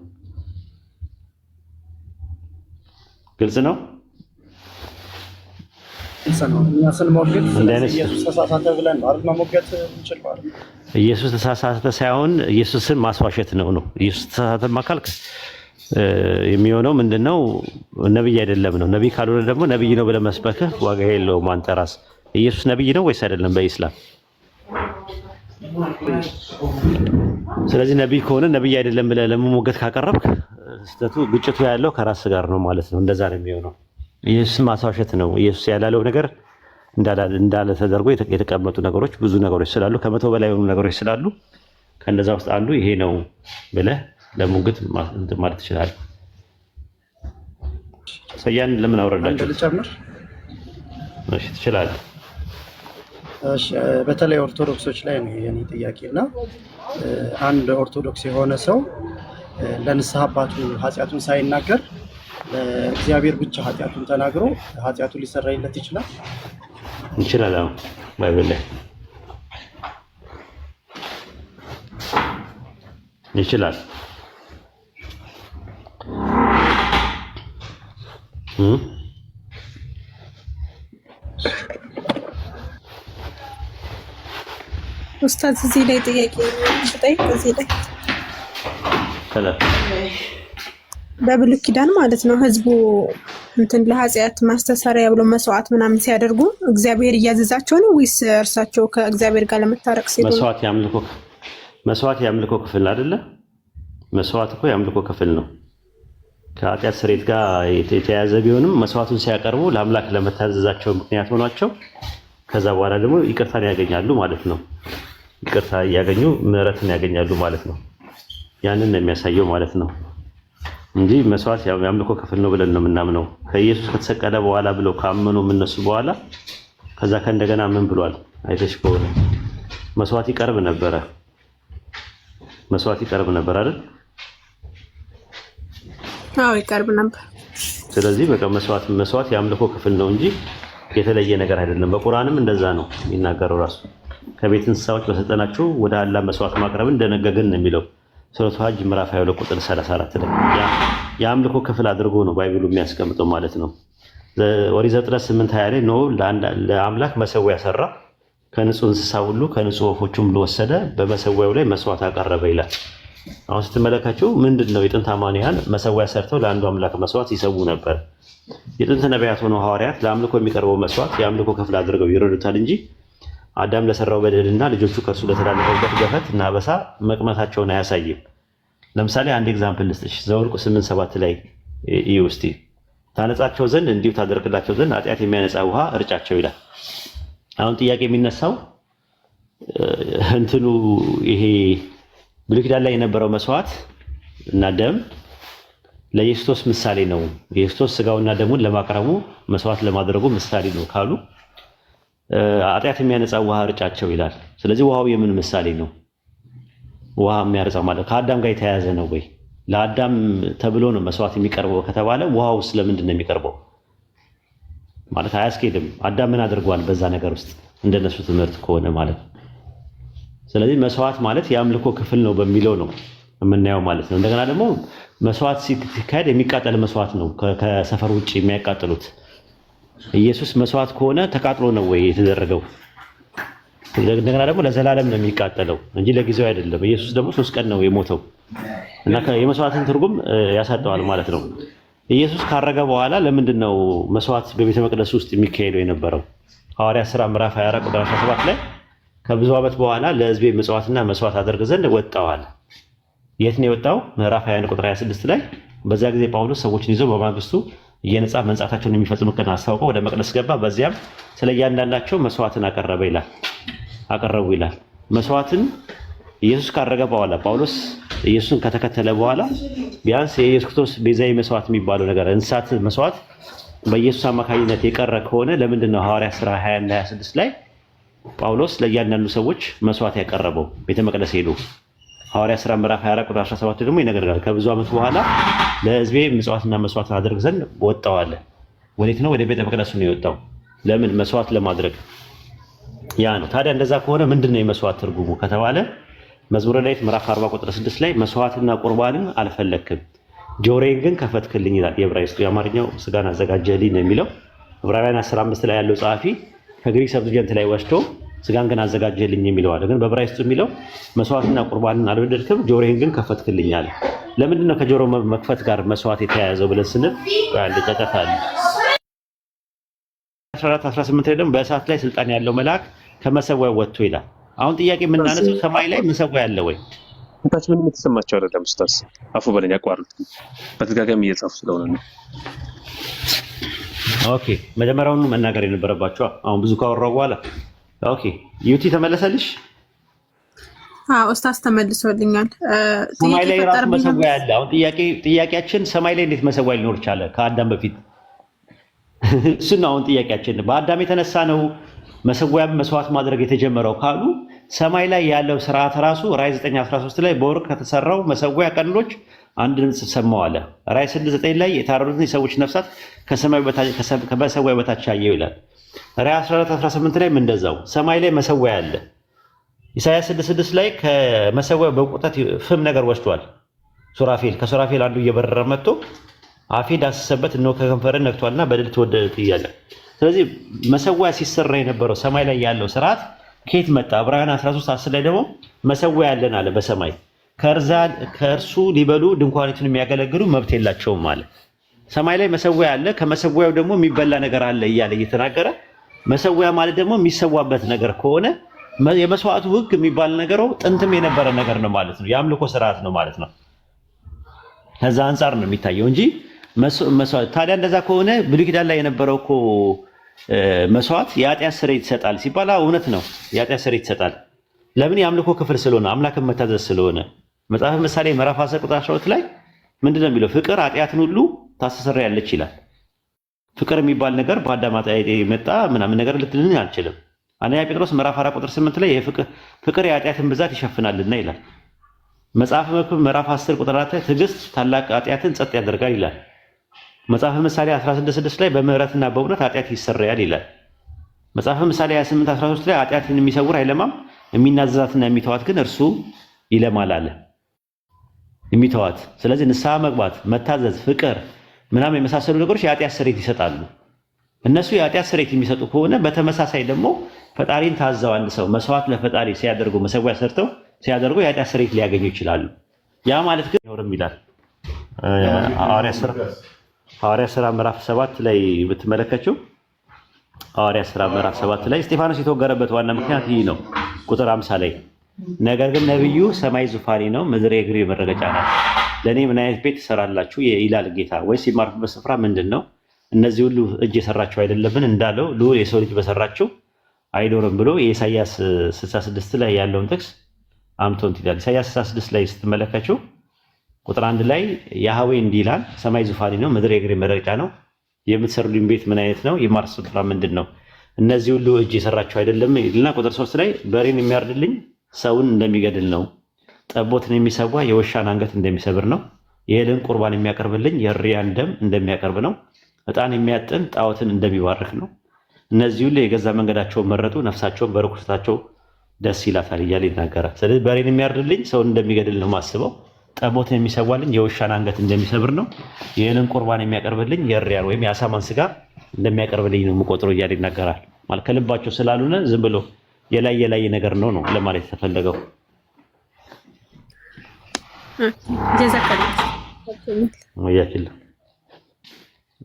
Speaker 1: ግልጽ ነው።
Speaker 9: እኛ ስንሞግት ኢየሱስ ተሳሳተ ብለን ነው አይደል መሞገት እንችላለን ማለት ነው።
Speaker 1: ኢየሱስ ተሳሳተ ሳይሆን ኢየሱስን ማስዋሸት ነው። ኢየሱስ ተሳሳተ ማካልክ የሚሆነው ምንድነው? ነብይ አይደለም ነው። ነብይ ካልሆነ ደግሞ ነብይ ነው ብለህ መስበክህ ዋጋ የለውም። አንተ ራስ ኢየሱስ ነብይ ነው ወይስ አይደለም በኢስላም? ስለዚህ ነብይ ከሆነ ነብይ አይደለም ብለህ ለመሞገት ካቀረብክ ስተቱ ግጭቱ ያለው ከራስ ጋር ነው ማለት ነው። እንደዛ ነው የሚሆነው። ኢየሱስን ማስዋሸት ነው። ኢየሱስ ያላለው ነገር እንዳለ ተደርጎ የተቀመጡ ነገሮች ብዙ ነገሮች ስላሉ ከመቶ በላይ የሆኑ ነገሮች ስላሉ ከነዛ ውስጥ አንዱ ይሄ ነው ብለህ ለሙግት ማለት ትችላለህ። ሰያን ለምን አወረዳችሁ?
Speaker 9: ልጨምር?
Speaker 1: እሺ ትችላለህ።
Speaker 9: እሺ በተለይ ኦርቶዶክሶች ላይ ነው የኔ ጥያቄና አንድ ኦርቶዶክስ የሆነ ሰው ለንስሐ አባቱ ኃጢአቱን ሳይናገር ለእግዚአብሔር ብቻ ኃጢአቱን ተናግሮ ኃጢአቱ ሊሰራይለት ይችላል?
Speaker 1: ይችላል። አሁን ባይብል ላይ ይችላል።
Speaker 3: ኡስታዝ እዚህ ላይ ጥያቄ ልጠይቅ። እዚህ ላይ በብሉይ ኪዳን ማለት ነው ህዝቡ እንትን ለኃጢአት ማስተሰሪያ ብሎ መስዋዕት ምናምን ሲያደርጉ እግዚአብሔር እያዘዛቸው ነው ወይስ እርሳቸው ከእግዚአብሔር ጋር ለመታረቅ ሲሉ?
Speaker 1: መስዋዕት የአምልኮ ክፍል አይደለ? መስዋዕት እኮ የአምልኮ ክፍል ነው። ከኃጢአት ስርየት ጋር የተያያዘ ቢሆንም መስዋዕቱን ሲያቀርቡ ለአምላክ ለመታዘዛቸው ምክንያት ሆኗቸው ከዛ በኋላ ደግሞ ይቅርታን ያገኛሉ ማለት ነው። ይቅርታ ያገኙ ምህረትን ያገኛሉ ማለት ነው። ያንን ነው የሚያሳየው ማለት ነው እንጂ መስዋዕት የአምልኮ ክፍል ነው ብለን ነው የምናምነው። ከኢየሱስ ከተሰቀለ በኋላ ብለው ካመኑ እነሱ በኋላ ከዛ ከእንደገና ምን ብሏል? አይተሽ ከሆነ መስዋዕት ይቀርብ ነበረ አይደል?
Speaker 3: አዎ ይቀርብ ነበር።
Speaker 1: ስለዚህ በቃ መስዋዕት የአምልኮ ክፍል ነው እንጂ የተለየ ነገር አይደለም። በቁርአንም እንደዛ ነው የሚናገረው ራሱ ከቤት እንስሳዎች በሰጠናችሁ ወደ አላህ መስዋዕት ማቅረብን ደነገግን ነው የሚለው ሱረቱ ሐጅ ምዕራፍ 22 ቁጥር 34 ላይ የአምልኮ ክፍል አድርጎ ነው ባይብሉ የሚያስቀምጠው ማለት ነው። ኦሪት ዘፍጥረት 8:20 ላይ ኖህ ለአምላክ መሰዊያ ሰራ፣ ከንጹህ እንስሳ ሁሉ ከንጹህ ወፎችም ሁሉ ወሰደ፣ በመሰዊያው ላይ መስዋዕት አቀረበ ይላል። አሁን ስትመለከቱ ምንድነው የጥንት አማንያን መሰዊያ ሰርተው ለአንዱ አምላክ መስዋዕት ይሰዉ ነበር። የጥንት ነቢያት ሆነው ሐዋርያት ለአምልኮ የሚቀርበው መስዋዕት የአምልኮ ክፍል አድርገው ይረዱታል እንጂ አዳም ለሰራው በደልና ልጆቹ ከእርሱ ለተላለፈበት ገፈት እና አበሳ መቅመታቸውን አያሳይም። ለምሳሌ አንድ ኤግዛምፕል ልስጥሽ። ዘኍልቍ 8:7 ላይ እዩ እስቲ። ታነጻቸው ዘንድ እንዲሁ ታደርግላቸው ዘንድ ኃጢአት የሚያነጻ ውሃ እርጫቸው ይላል። አሁን ጥያቄ የሚነሳው እንትኑ ይሄ ብሉይ ኪዳን ላይ የነበረው መስዋዕት እና ደም ለኢየሱስ ምሳሌ ነው፣ የኢየሱስ ስጋውና ደሙን ለማቅረቡ መስዋዕት ለማድረጉ ምሳሌ ነው ካሉ ኃጢአት የሚያነጻ ውሃ እርጫቸው ይላል። ስለዚህ ውሃው የምን ምሳሌ ነው? ውሃ የሚያርጻው ማለት ከአዳም ጋር የተያያዘ ነው ወይ? ለአዳም ተብሎ ነው መስዋዕት የሚቀርበው ከተባለ ውሃው ስለምንድን ነው የሚቀርበው? ማለት አያስኬድም። አዳም ምን አድርጓል በዛ ነገር ውስጥ እንደነሱ ትምህርት ከሆነ ማለት ነው። ስለዚህ መስዋዕት ማለት የአምልኮ ክፍል ነው በሚለው ነው የምናየው ማለት ነው። እንደገና ደግሞ መስዋዕት ሲካሄድ የሚቃጠል መስዋዕት ነው ከሰፈር ውጭ የሚያቃጥሉት። ኢየሱስ መስዋዕት ከሆነ ተቃጥሎ ነው ወይ የተደረገው? እንደገና ደግሞ ለዘላለም ነው የሚቃጠለው እንጂ ለጊዜው አይደለም። ኢየሱስ ደግሞ 3 ቀን ነው የሞተው እና የመስዋዕትን ትርጉም ያሳጠዋል ማለት ነው። ኢየሱስ ካረገ በኋላ ለምንድን ነው መስዋዕት በቤተ መቅደስ ውስጥ የሚካሄደው የነበረው? ሐዋርያት ሥራ ምዕራፍ 24 ቁጥር 17 ላይ ከብዙ ዓመት በኋላ ለሕዝቤ ምጽዋትና መስዋዕት አደርግ ዘንድ ወጣዋል። የት ነው የወጣው? ምዕራፍ 21 ቁጥር 26 ላይ በዛ ጊዜ ጳውሎስ ሰዎችን ይዞ በማግስቱ እየነጻ መንጻታቸውን የሚፈጽሙ ቀን አስታውቀው ወደ መቅደስ ገባ። በዚያም ስለ እያንዳንዳቸው መስዋዕትን አቀረቡ ይላል። መስዋዕትን ኢየሱስ ካረገ በኋላ ጳውሎስ ኢየሱስን ከተከተለ በኋላ ቢያንስ የኢየሱስ ክርስቶስ ቤዛዊ መስዋዕት የሚባለው ነገር እንስሳት መስዋዕት በኢየሱስ አማካኝነት የቀረ ከሆነ ለምንድን ነው ሐዋርያት ሥራ 20 እና 26 ላይ ጳውሎስ ለእያንዳንዱ ሰዎች መስዋዕት ያቀረበው ቤተ መቅደስ ሄዶ? ሐዋርያ ሥራ ምዕራፍ 24 ቁጥር 17 ደግሞ ይነገራል። ከብዙ ዓመት በኋላ ለሕዝቤ ምጽዋትና መስዋዕት አደርግ ዘንድ ወጣው አለ። ወዴት ነው? ወደ ቤተ መቅደሱ ነው የወጣው። ለምን? መስዋዕት ለማድረግ። ያ ነው። ታዲያ እንደዛ ከሆነ ምንድነው የመስዋዕት ትርጉሙ ከተባለ መዝሙረ ዳዊት ምዕራፍ 40 ቁጥር 6 ላይ መስዋዕትና ቁርባንን አልፈለክም ጆሮዬን ግን ከፈትክልኝ ይላል። የዕብራይስጡ የአማርኛው ስጋን አዘጋጀልኝ ነው የሚለው። ዕብራውያን 15 ላይ ያለው ጸሐፊ ከግሪክ ሰብትጀንት ላይ ወስዶ ስጋን ግን አዘጋጀልኝ የሚለው አለ። ግን በዕብራይስጡ የሚለው መስዋዕትና ቁርባንን አልወደድክም ጆሮዬን ግን ከፈትክልኝ አለ። ለምንድን ነው ከጆሮ መክፈት ጋር መስዋዕት የተያያዘው ብለን ስንል ያለ ጨቀታ አለ። 14:18 ላይ ደግሞ በእሳት ላይ ስልጣን ያለው መልአክ ከመሰዊያው ወጥቶ ይላል። አሁን ጥያቄ የምናነሳው ሰማይ ላይ መሰዊያ አለ ወይ?
Speaker 5: ታች ምንም የተሰማቸው አይደለም ኡስታዝ። አፉ በለኝ አቋርጥ። በተጋጋሚ እየጻፉ ስለሆነ ነው።
Speaker 1: ኦኬ መጀመሪያውኑ መናገር የነበረባቸው አሁን ብዙ ካወራው በኋላ ኦኬ። ዩቲ ተመለሰልሽ?
Speaker 3: አዎ ኡስታዝ ተመልሶልኛል።
Speaker 1: ሰማይ ላይ ራሱ መሰዊያ አለ። አሁን ጥያቄያችን ሰማይ ላይ እንዴት መሰዊያ ሊኖር ቻለ? ከአዳም በፊት እሱ ነው አሁን ጥያቄያችን። በአዳም የተነሳ ነው መሰዊያ መስዋዕት ማድረግ የተጀመረው ካሉ ሰማይ ላይ ያለው ስርዓት ራሱ ራዕይ 9:13 ላይ በወርቅ ከተሰራው መሰዊያ ቀንዶች አንድ ድምፅ ሰማሁ አለ። ራዕይ 6:9 ላይ የታረዱትን የሰዎች ነፍሳት ከመሰዊያ በታች አየሁ ይላል። ራዕይ 14:18 ላይም እንደዛው ሰማይ ላይ መሰዊያ አለ። ኢሳይያስ 6:6 ላይ ከመሰዊያው በቁጠት ፍም ነገር ወስዷል ሱራፌል። ከሱራፌል አንዱ እየበረረ መጥቶ አፌ ዳሰሰበት እነሆ ከከንፈርን ነክቷልና በድል ተወደድክ እያለ። ስለዚህ መሰዊያ ሲሰራ የነበረው ሰማይ ላይ ያለው ስርዓት ከየት መጣ? ዕብራውያን 13:10 ላይ ደግሞ መሰዊያ ያለን አለ በሰማይ ከእርሱ ሊበሉ ድንኳኒቱን የሚያገለግሉ መብት የላቸውም አለ። ሰማይ ላይ መሰዊያ አለ፣ ከመሰዊያው ደግሞ የሚበላ ነገር አለ እያለ እየተናገረ መሰዊያ ማለት ደግሞ የሚሰዋበት ነገር ከሆነ የመስዋዕቱ ሕግ የሚባል ነገሩ ጥንትም የነበረ ነገር ነው ማለት ነው። የአምልኮ ስርዓት ነው ማለት ነው። ከዛ አንጻር ነው የሚታየው እንጂ ታዲያ እንደዛ ከሆነ ብሉይ ኪዳን ላይ የነበረው እኮ መስዋዕት የኃጢአት ስርየት ይሰጣል ሲባል እውነት ነው። የኃጢአት ስርየት ይሰጣል። ለምን? የአምልኮ ክፍል ስለሆነ አምላክን መታዘዝ ስለሆነ። መጽሐፈ ምሳሌ ምዕራፍ 10 ቁጥር 12 ላይ ምንድነው የሚለው? ፍቅር ኃጢአትን ሁሉ ታስተሰርያለች ይላል። ፍቅር የሚባል ነገር በአዳም ኃጢአት የመጣ ምናምን ነገር ልትልን አልችልም። አንደኛ ጴጥሮስ ምዕራፍ 4 ቁጥር 8 ላይ ፍቅር የኃጢአትን ብዛት ይሸፍናልና ይላል። መጽሐፈ መክብብ ምዕራፍ 10 ቁጥር 4 ላይ ትዕግስት ታላቅ ኃጢአትን ጸጥ ያደርጋል ይላል። መጽሐፈ ምሳሌ 16:6 ላይ በምህረትና በእውነት ኃጢአት ይሰረያል ይላል። መጽሐፈ ምሳሌ 28:13 ላይ ኃጢአትን የሚሰውር አይለማም፣ የሚናዘዛትና የሚተዋት ግን እርሱ ይለማል አለ። የሚተዋት ስለዚህ ንስሐ መግባት፣ መታዘዝ፣ ፍቅር ምናምን የመሳሰሉ ነገሮች የኃጢአት ስርየት ይሰጣሉ። እነሱ የኃጢአት ስርየት የሚሰጡ ከሆነ በተመሳሳይ ደግሞ ፈጣሪን ታዘው አንድ ሰው መስዋዕት ለፈጣሪ ሲያደርጉ መሰዊያ ሰርተው ሲያደርጉ የኃጢአት ስርየት ሊያገኙ ይችላሉ። ያ ማለት ግን ይኖርም ይላል ሐዋርያ ሥራ ምዕራፍ 7 ላይ ብትመለከቱ ሐዋርያ ሥራ ምዕራፍ 7 ላይ እስጢፋኖስ የተወገረበት ዋና ምክንያት ይህ ነው። ቁጥር 50 ላይ ነገር ግን ነብዩ ሰማይ ዙፋኔ ነው፣ ምድር የእግሬ መረገጫ ናት፣ ለእኔ ምን አይነት ቤት ትሰራላችሁ ይላል ጌታ። ወይስ የማርፉበት ስፍራ ምንድን ነው? እነዚህ ሁሉ እጅ የሰራቸው አይደለምን እንዳለው ልዑል የሰው ልጅ በሰራቸው አይኖርም ብሎ የኢሳይያስ 66 ላይ ያለውን ጥቅስ አምቶን ይላል። ኢሳይያስ 66 ላይ ስትመለከቱ ቁጥር 1 ላይ ያህዌ እንዲህ ይላል፣ ሰማይ ዙፋኔ ነው፣ ምድር የእግሬ መረገጫ ነው፣ የምትሰሩልኝ ቤት ምን አይነት ነው? የማርፉበት ስፍራ ምንድን ነው? እነዚህ ሁሉ እጅ የሰራቸው አይደለም ይልና ቁጥር 3 ላይ በሬን የሚያርድልኝ ሰውን እንደሚገድል ነው፣ ጠቦትን የሚሰዋ የውሻን አንገት እንደሚሰብር ነው፣ የእህልን ቁርባን የሚያቀርብልኝ የእሪያን ደም እንደሚያቀርብ ነው፣ ዕጣን የሚያጥን ጣዖትን እንደሚባርክ ነው። እነዚህ ሁሉ የገዛ መንገዳቸውን መረጡ፣ ነፍሳቸውን በርኩሰታቸው ደስ ይላታል እያለ ይናገራል። ስለዚህ በሬን የሚያርድልኝ ሰውን እንደሚገድል ነው ማስበው፣ ጠቦትን የሚሰዋልኝ የውሻን አንገት እንደሚሰብር ነው፣ የእህልን ቁርባን የሚያቀርብልኝ የእሪያን ወይም የአሳማን ስጋ እንደሚያቀርብልኝ ነው የምቆጥረው እያለ ይናገራል። ማለት ከልባቸው ስላልሆነ ዝም ብሎ የላይ ነገር ነው ለማለት የተፈለገው።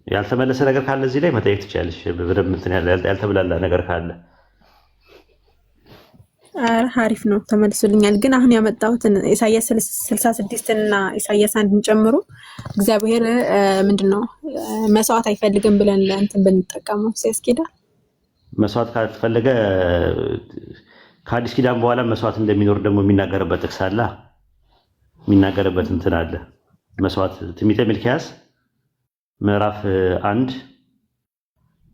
Speaker 1: ያልተመለሰ ነገር ካለ እዚህ ላይ መጠየቅ ትችላለሽ። በደምብ እንትን ያልተብላላ ነገር ካለ
Speaker 3: አሪፍ ነው፣ ተመልሶልኛል። ግን አሁን ያመጣሁትን ኢሳይያስ 66 እና ኢሳይያስ 1ን ጨምሮ እግዚአብሔር ምንድነው መስዋዕት አይፈልግም ብለን ለእንትን ብንጠቀመው ሲያስኬዳል። መስዋዕት ካልተፈለገ
Speaker 1: ከአዲስ ኪዳን በኋላ መስዋዕት እንደሚኖር ደግሞ የሚናገርበት ጥቅስ አለ፣ የሚናገርበት እንትን አለ። መስዋዕት ትንቢተ ሚልክያስ ምዕራፍ 1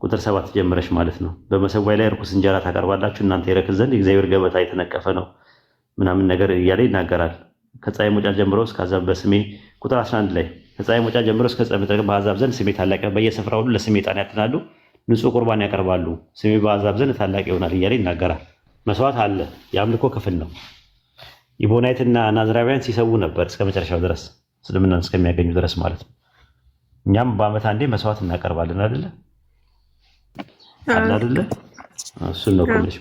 Speaker 1: ቁጥር 7 ጀምረሽ ማለት ነው። በመሰዊያ ላይ ርኩስ እንጀራ ታቀርባላችሁ እናንተ ይረክስ ዘንድ የእግዚአብሔር ገበታ የተነቀፈ ነው ምናምን ነገር እያለ ይናገራል። ከፀሐይ መውጫ ጀምሮ እስከ አሕዛብ በስሜ ቁጥር 11 ላይ ከፀሐይ መውጫ ጀምሮ እስከ ፀሐይ መጥለቅ በአሕዛብ ዘንድ ስሜ ታላቅ በየስፍራው ሁሉ ለስሜ ዕጣን ያጥናሉ፣ ንጹሕ ቁርባን ያቀርባሉ፣ ስሜ በአሕዛብ ዘንድ ታላቅ ይሆናል እያለ ይናገራል። መስዋዕት አለ፣ የአምልኮ ክፍል ነው። ኢቦናይትና ናዝራውያን ሲሰዉ ነበር እስከ መጨረሻው ድረስ እስልምናን እስከሚያገኙ ድረስ ማለት ነው። እኛም በዓመት አንዴ መስዋዕት እናቀርባለን አይደለ? አይደለ? እሱን ነው ኩልሽ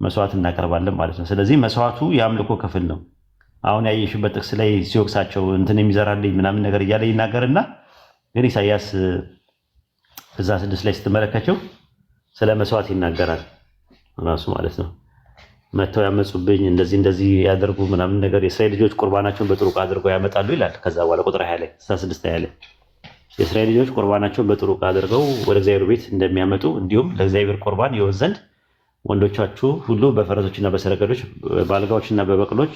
Speaker 1: መስዋዕት እናቀርባለን ማለት ነው። ስለዚህ መስዋዕቱ የአምልኮ ክፍል ነው። አሁን ያየሽበት ጥቅስ ላይ ሲወቅሳቸው እንትን የሚዘራልኝ ምናምን ነገር እያለ ይናገርና ግን ኢሳያስ እዛ 6 ላይ ስትመለከቸው ስለ መስዋዕት ይናገራል ራሱ ማለት ነው። መተው ያመጹብኝ እንደዚህ ያደርጉ ምናምን ነገር የእስራኤል ልጆች ቁርባናቸውን በጥሩ ዕቃ አድርገው ያመጣሉ ይላል። ከዛ በኋላ ቁጥር 20 ላይ 16 ላይ የእስራኤል ልጆች ቁርባናቸውን በጥሩ ዕቃ አድርገው ወደ እግዚአብሔር ቤት እንደሚያመጡ እንዲሁም ለእግዚአብሔር ቁርባን ይሆን ዘንድ ወንዶቻችሁ ሁሉ በፈረሶችና በሰረገሎች በአልጋዎችና በበቅሎች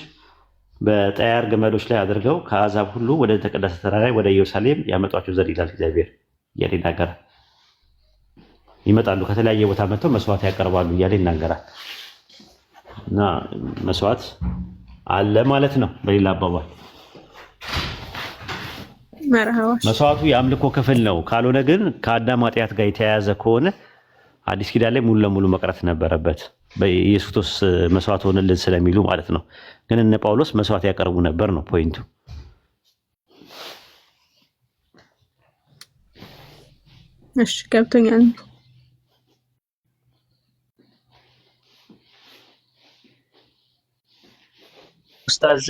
Speaker 1: በጠያር ገመዶች ላይ አድርገው ከአሕዛብ ሁሉ ወደ ተቀደሰ ተራራ ወደ ኢየሩሳሌም ያመጧቸው ዘንድ ይላል እግዚአብሔር እያለ ይናገራል። ይመጣሉ፣ ከተለያየ ቦታ መጥተው መስዋዕት ያቀርባሉ እያለ ይናገራል። እና መስዋዕት አለ ማለት ነው። በሌላ አባባል መስዋዕቱ የአምልኮ ክፍል ነው። ካልሆነ ግን ከአዳም ኃጢአት ጋር የተያያዘ ከሆነ አዲስ ኪዳን ላይ ሙሉ ለሙሉ መቅረት ነበረበት። በኢየሱስ ክርስቶስ መስዋዕት ሆነልን ስለሚሉ ማለት ነው። ግን እነ ጳውሎስ መስዋዕት ያቀርቡ ነበር ነው ፖይንቱ።
Speaker 3: እሺ ገብቶኛል።
Speaker 7: ኡስታዝ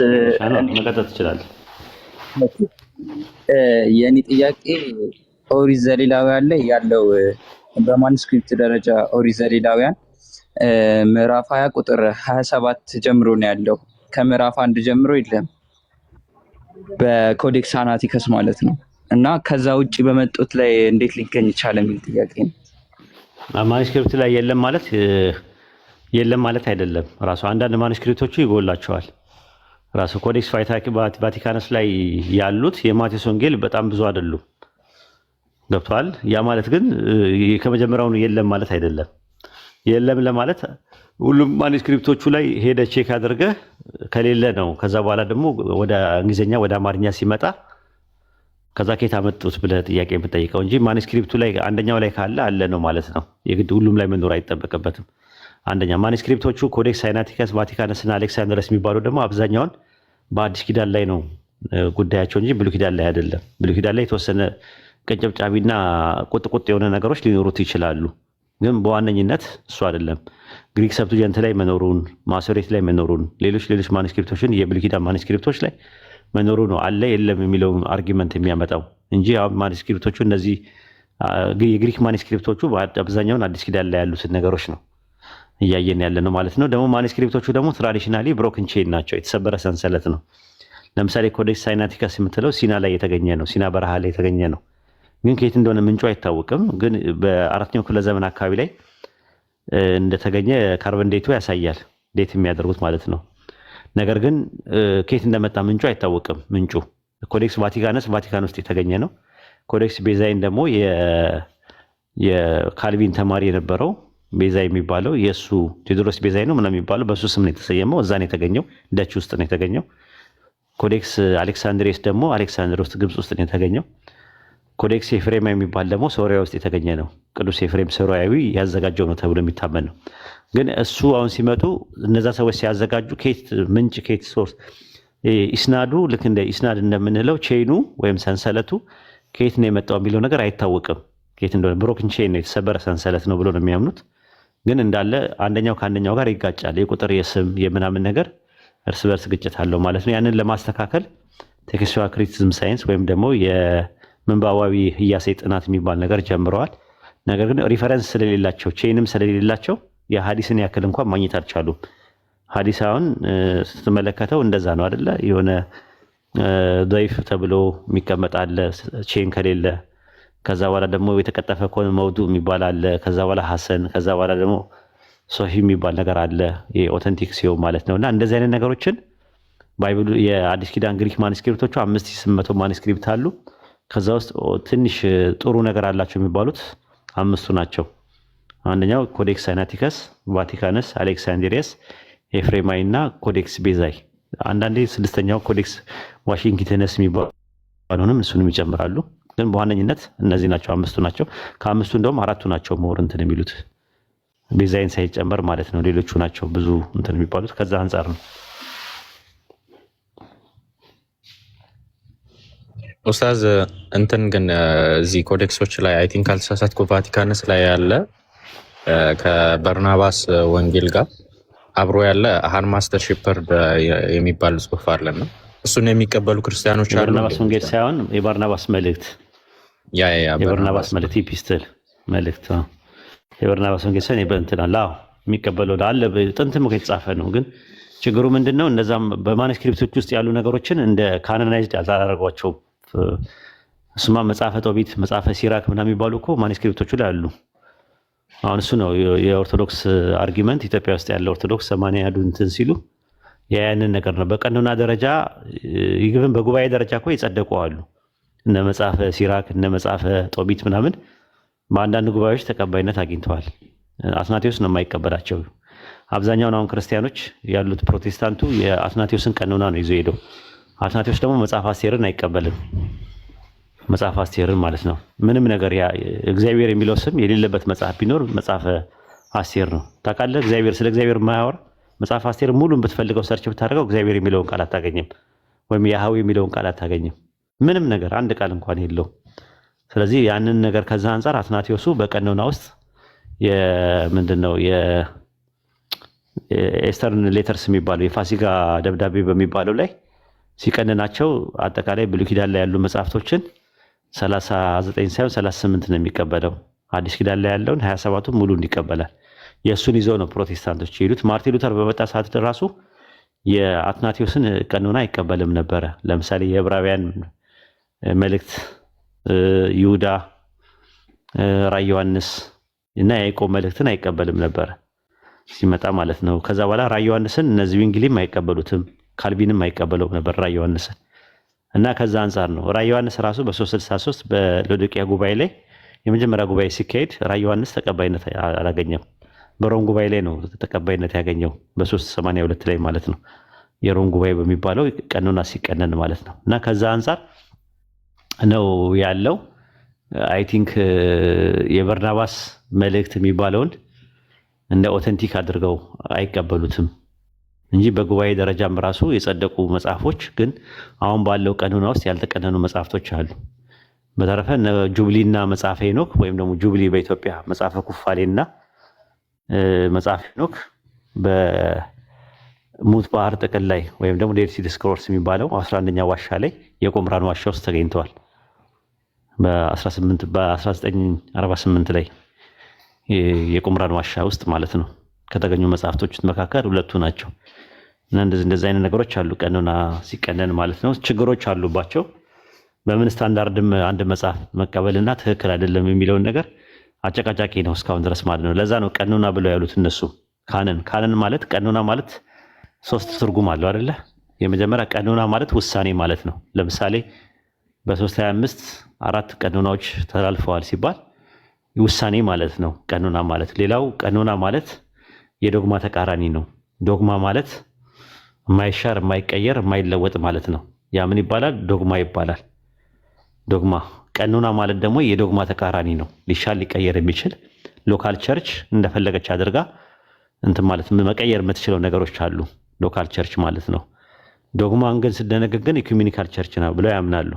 Speaker 1: መቀጠል ትችላለህ።
Speaker 7: የኔ ጥያቄ ኦሪት ዘሌዋውያን ላይ ያለው በማኑስክሪፕት ደረጃ ኦሪት ዘሌዋውያን ምዕራፍ 20 ቁጥር 27 ጀምሮ ነው ያለው። ከምዕራፍ 1 ጀምሮ የለም በኮዴክስ አናቲከስ ማለት ነው። እና ከዛ ውጪ በመጡት ላይ እንዴት ሊገኝ ይቻላል የሚል ጥያቄ ነው።
Speaker 1: ማኑስክሪፕት ላይ የለም ማለት አይደለም። ራሱ አንዳንድ ማኑስክሪፕቶቹ ይጎላቸዋል። ራሱ ኮዴክስ ቫቲካነስ ላይ ያሉት የማቴዎስ ወንጌል በጣም ብዙ አይደሉም። ገብቷል። ያ ማለት ግን ከመጀመሪያውኑ የለም ማለት አይደለም። የለም ለማለት ሁሉም ማኑስክሪፕቶቹ ላይ ሄደ ቼክ አድርገህ ከሌለ ነው። ከዛ በኋላ ደግሞ ወደ እንግሊዝኛ ወደ አማርኛ ሲመጣ ከዛ ከየት አመጡት ብለህ ጥያቄ የምጠይቀው እንጂ ማኑስክሪፕቱ ላይ አንደኛው ላይ ካለ አለ ነው ማለት ነው። የግድ ሁሉም ላይ መኖር አይጠበቅበትም። አንደኛ ማኑስክሪፕቶቹ ኮዴክስ ሳይናቲከስ፣ ቫቲካነስ እና አሌክሳንድረስ የሚባሉ ደግሞ አብዛኛውን በአዲስ ኪዳን ላይ ነው ጉዳያቸው እንጂ ብሉይ ኪዳን ላይ አይደለም። ብሉይ ኪዳን ላይ የተወሰነ ቀንጨብጫቢና ቁጥቁጥ የሆነ ነገሮች ሊኖሩት ይችላሉ፣ ግን በዋነኝነት እሱ አይደለም። ግሪክ ሰብቱጀንት ላይ መኖሩን፣ ማሶሬት ላይ መኖሩን፣ ሌሎች ማኑስክሪፕቶችን የብሉይ ኪዳን ማኑስክሪፕቶች ላይ መኖሩ ነው አለ የለም የሚለው አርጊመንት የሚያመጣው እንጂ አሁን ማኑስክሪፕቶቹ እነዚህ የግሪክ ማኑስክሪፕቶቹ አብዛኛውን አዲስ ኪዳን ላይ ያሉትን ነገሮች ነው እያየን ያለ ነው ማለት ነው። ደግሞ ማኑስክሪፕቶቹ ደግሞ ትራዲሽናሊ ብሮክን ቼን ናቸው፣ የተሰበረ ሰንሰለት ነው። ለምሳሌ ኮዴክስ ሳይናቲከስ የምትለው ሲና ላይ የተገኘ ነው፣ ሲና በረሃ ላይ የተገኘ ነው። ግን ከየት እንደሆነ ምንጩ አይታወቅም። ግን በ4ኛው ክፍለ ዘመን አካባቢ ላይ እንደተገኘ ካርበን ዴቱ ያሳያል፣ ዴት የሚያደርጉት ማለት ነው። ነገር ግን ከየት እንደመጣ ምንጩ አይታወቅም። ምንጩ ኮዴክስ ቫቲካነስ ቫቲካን ውስጥ የተገኘ ነው። ኮዴክስ ቤዛይን ደግሞ የካልቪን ተማሪ የነበረው ቤዛ የሚባለው የእሱ ቴዎድሮስ ቤዛይ ነው ምናምን የሚባለው በእሱ ስም ነው የተሰየመው። እዛ ነው የተገኘው፣ ደች ውስጥ ነው የተገኘው። ኮዴክስ አሌክሳንድሬስ ደግሞ አሌክሳንድር ውስጥ ግብፅ ውስጥ ነው የተገኘው። ኮዴክስ ኤፍሬማ የሚባል ደግሞ ሶሪያ ውስጥ የተገኘ ነው። ቅዱስ ኤፍሬም ሶሪያዊ ያዘጋጀው ነው ተብሎ የሚታመን ነው። ግን እሱ አሁን ሲመጡ እነዛ ሰዎች ሲያዘጋጁ ኬት ምንጭ ኬት ሶርስ ኢስናዱ ልክ እንደ ኢስናድ እንደምንለው ቼኑ ወይም ሰንሰለቱ ከየት ነው የመጣው የሚለው ነገር አይታወቅም። ከየት እንደሆነ ብሮክን ቼን ነው የተሰበረ ሰንሰለት ነው ብሎ ነው የሚያምኑት። ግን እንዳለ አንደኛው ከአንደኛው ጋር ይጋጫል። የቁጥር የስም የምናምን ነገር እርስ በርስ ግጭት አለው ማለት ነው። ያንን ለማስተካከል ቴክስቹዋል ክሪቲሲዝም ሳይንስ ወይም ደግሞ የምንባባዊ ህያሴ ጥናት የሚባል ነገር ጀምረዋል። ነገር ግን ሪፈረንስ ስለሌላቸው ቼንም ስለሌላቸው የሀዲስን ያክል እንኳን ማግኘት አልቻሉም። ሀዲስ አሁን ስትመለከተው እንደዛ ነው አይደለ? የሆነ ዶይፍ ተብሎ የሚቀመጥ አለ ቼን ከሌለ። ከዛ በኋላ ደግሞ የተቀጠፈ ከሆነ መውዱ የሚባል አለ። ከዛ በኋላ ሀሰን፣ ከዛ በኋላ ደግሞ ሶሂ የሚባል ነገር አለ፣ የኦተንቲክ ሲሆን ማለት ነው። እና እንደዚህ አይነት ነገሮችን ባይብሉ የአዲስ ኪዳን ግሪክ ማኑስክሪፕቶቹ 5800 ማኑስክሪፕት አሉ። ከዛ ውስጥ ትንሽ ጥሩ ነገር አላቸው የሚባሉት 5 ናቸው። አንደኛው ኮዴክስ ሳይናቲከስ፣ ቫቲካነስ፣ አሌክሳንድሪየስ፣ ኤፍሬማይ እና ኮዴክስ ቤዛይ አንዳንዴ ስድስተኛው ኮዴክስ ዋሽንግተንስ የሚባለውንም እሱንም ይጨምራሉ። ግን በዋነኝነት እነዚህ ናቸው፣ አምስቱ ናቸው። ከአምስቱ እንደውም አራቱ ናቸው ሞር እንትን የሚሉት ዲዛይን ሳይጨመር ማለት ነው። ሌሎቹ ናቸው ብዙ እንትን የሚባሉት ከዛ አንጻር ነው።
Speaker 6: ኡስታዝ እንትን ግን እዚህ ኮዴክሶች ላይ አይ ቲንክ ካልተሳሳትኩ ቫቲካንስ ላይ ያለ ከበርናባስ ወንጌል ጋር አብሮ ያለ ሃር ማስተር ሼፐርድ የሚባል ጽሑፍ አለና እሱን የሚቀበሉ ክርስቲያኖች አሉ።
Speaker 1: የበርናባስ ወንጌል ሳይሆን የበርናባስ መልእክት፣ የበርናባስ መልእክት ኢፒስትል መልእክት፣ የበርናባስ ወንጌል ሳይሆን የበእንትን አለ የሚቀበለው አለ። ጥንትም የተጻፈ ነው። ግን ችግሩ ምንድነው? እነዛም በማኑስክሪፕቶች ውስጥ ያሉ ነገሮችን እንደ ካኖናይዝድ አላደረጓቸውም። እሱማ መጽሐፈ ጦቢት፣ መጽሐፈ ሲራክ ምናምን የሚባሉ እኮ ማኑስክሪፕቶቹ ላይ አሉ። አሁን እሱ ነው የኦርቶዶክስ አርጊመንት። ኢትዮጵያ ውስጥ ያለ ኦርቶዶክስ 80 ያዱ እንትን ሲሉ ያንን ነገር ነው። በቀኖና ደረጃ ይግብን በጉባኤ ደረጃ እኮ የጸደቁ አሉ። እነ መጽሐፈ ሲራክ እነ መጽሐፈ ጦቢት ምናምን በአንዳንድ ጉባኤዎች ተቀባይነት አግኝተዋል። አትናቴዎስ ነው የማይቀበላቸው። አብዛኛውን አሁን ክርስቲያኖች ያሉት ፕሮቴስታንቱ የአትናቴዎስን ቀኖና ነው ይዞ ሄደው። አትናቴዎስ ደግሞ መጽሐፍ አስቴርን አይቀበልም። መጽሐፍ አስቴርን ማለት ነው። ምንም ነገር እግዚአብሔር የሚለው ስም የሌለበት መጽሐፍ ቢኖር መጽሐፈ አስቴር ነው። ታውቃለህ? እግዚአብሔር ስለ እግዚአብሔር የማያወራ መጽሐፍ አስቴር ሙሉን ብትፈልገው ሰርች ብታደርገው እግዚአብሔር የሚለውን ቃል አታገኝም፣ ወይም ያህዌ የሚለውን ቃል አታገኝም። ምንም ነገር አንድ ቃል እንኳን የለውም። ስለዚህ ያንን ነገር ከዛ አንጻር አትናቴዎሱ በቀኖና ውስጥ ምንድነው የኤስተርን ሌተርስ የሚባለው የፋሲካ ደብዳቤ በሚባለው ላይ ሲቀንናቸው አጠቃላይ ብሉይ ኪዳን ላይ ያሉ መጽሐፍቶችን 39 ሳይሆን 38 ነው የሚቀበለው። አዲስ ኪዳን ላይ ያለውን 27ቱ ሙሉ እንዲቀበላል። የእሱን ይዘው ነው ፕሮቴስታንቶች የሄዱት። ማርቲን ሉተር በመጣ ሰዓት ራሱ የአትናቴዎስን ቀኖና አይቀበልም ነበረ። ለምሳሌ የዕብራውያን መልእክት፣ ይሁዳ፣ ራዕየ ዮሐንስ እና የያዕቆብ መልእክትን አይቀበልም ነበረ ሲመጣ ማለት ነው። ከዛ በኋላ ራዕየ ዮሐንስን እነዚህ ዊንግሊም አይቀበሉትም፣ ካልቪንም አይቀበለውም ነበር ራዕየ ዮሐንስን እና ከዛ አንጻር ነው ራዕየ ዮሐንስ ራሱ በ363 በሎዶቅያ ጉባኤ ላይ የመጀመሪያ ጉባኤ ሲካሄድ ራዕየ ዮሐንስ ተቀባይነት አላገኘም። በሮም ጉባኤ ላይ ነው ተቀባይነት ያገኘው በ382 ላይ ማለት ነው። የሮም ጉባኤ በሚባለው ቀኖና ሲቀነን ማለት ነው። እና ከዛ አንጻር ነው ያለው። አይ ቲንክ የበርናባስ መልእክት የሚባለውን እንደ ኦተንቲክ አድርገው አይቀበሉትም እንጂ በጉባኤ ደረጃም ራሱ የጸደቁ መጽሐፎች ግን አሁን ባለው ቀኖና ውስጥ ያልተቀነኑ መጽሐፍቶች አሉ። በተረፈ ጁብሊና መጽሐፈ ሄኖክ ወይም ደግሞ ጁብሊ በኢትዮጵያ መጽሐፈ ኩፋሌና መጽሐፈ ሄኖክ በሙት ባህር ጥቅል ላይ ወይም ደግሞ ዴድ ሲ ስክሮልስ የሚባለው 11ኛ ዋሻ ላይ የቁምራን ዋሻ ውስጥ ተገኝተዋል። በ1948 ላይ የቁምራን ዋሻ ውስጥ ማለት ነው ከተገኙ መጽሐፍቶች መካከል ሁለቱ ናቸው። እና እንደዚህ አይነት ነገሮች አሉ ቀኖና ሲቀነን ማለት ነው። ችግሮች አሉባቸው። በምን ስታንዳርድም አንድ መጽሐፍ መቀበልና ትክክል አይደለም የሚለውን ነገር አጨቃጫቂ ነው እስካሁን ድረስ ማለት ነው። ለዛ ነው ቀኖና ብለው ያሉት እነሱ። ካነን ማለት ቀኖና ማለት 3 ትርጉም አለው አይደለ? የመጀመሪያ ቀኖና ማለት ውሳኔ ማለት ነው። ለምሳሌ በ325 4 ቀኖናዎች ተላልፈዋል ሲባል ውሳኔ ማለት ነው ቀኖና ማለት። ሌላው ቀኖና ማለት የዶግማ ተቃራኒ ነው። ዶግማ ማለት የማይሻር የማይቀየር የማይለወጥ ማለት ነው። ያ ምን ይባላል? ዶግማ ይባላል። ዶግማ። ቀኖና ማለት ደግሞ የዶግማ ተቃራኒ ነው። ሊሻል ሊቀየር የሚችል ሎካል ቸርች እንደፈለገች አድርጋ እንትን ማለት መቀየር የምትችለው ነገሮች አሉ። ሎካል ቸርች ማለት ነው። ዶግማን ግን ስደነግግ ግን ኢኩሜኒካል ቸርች ነው ብለው ያምናሉ።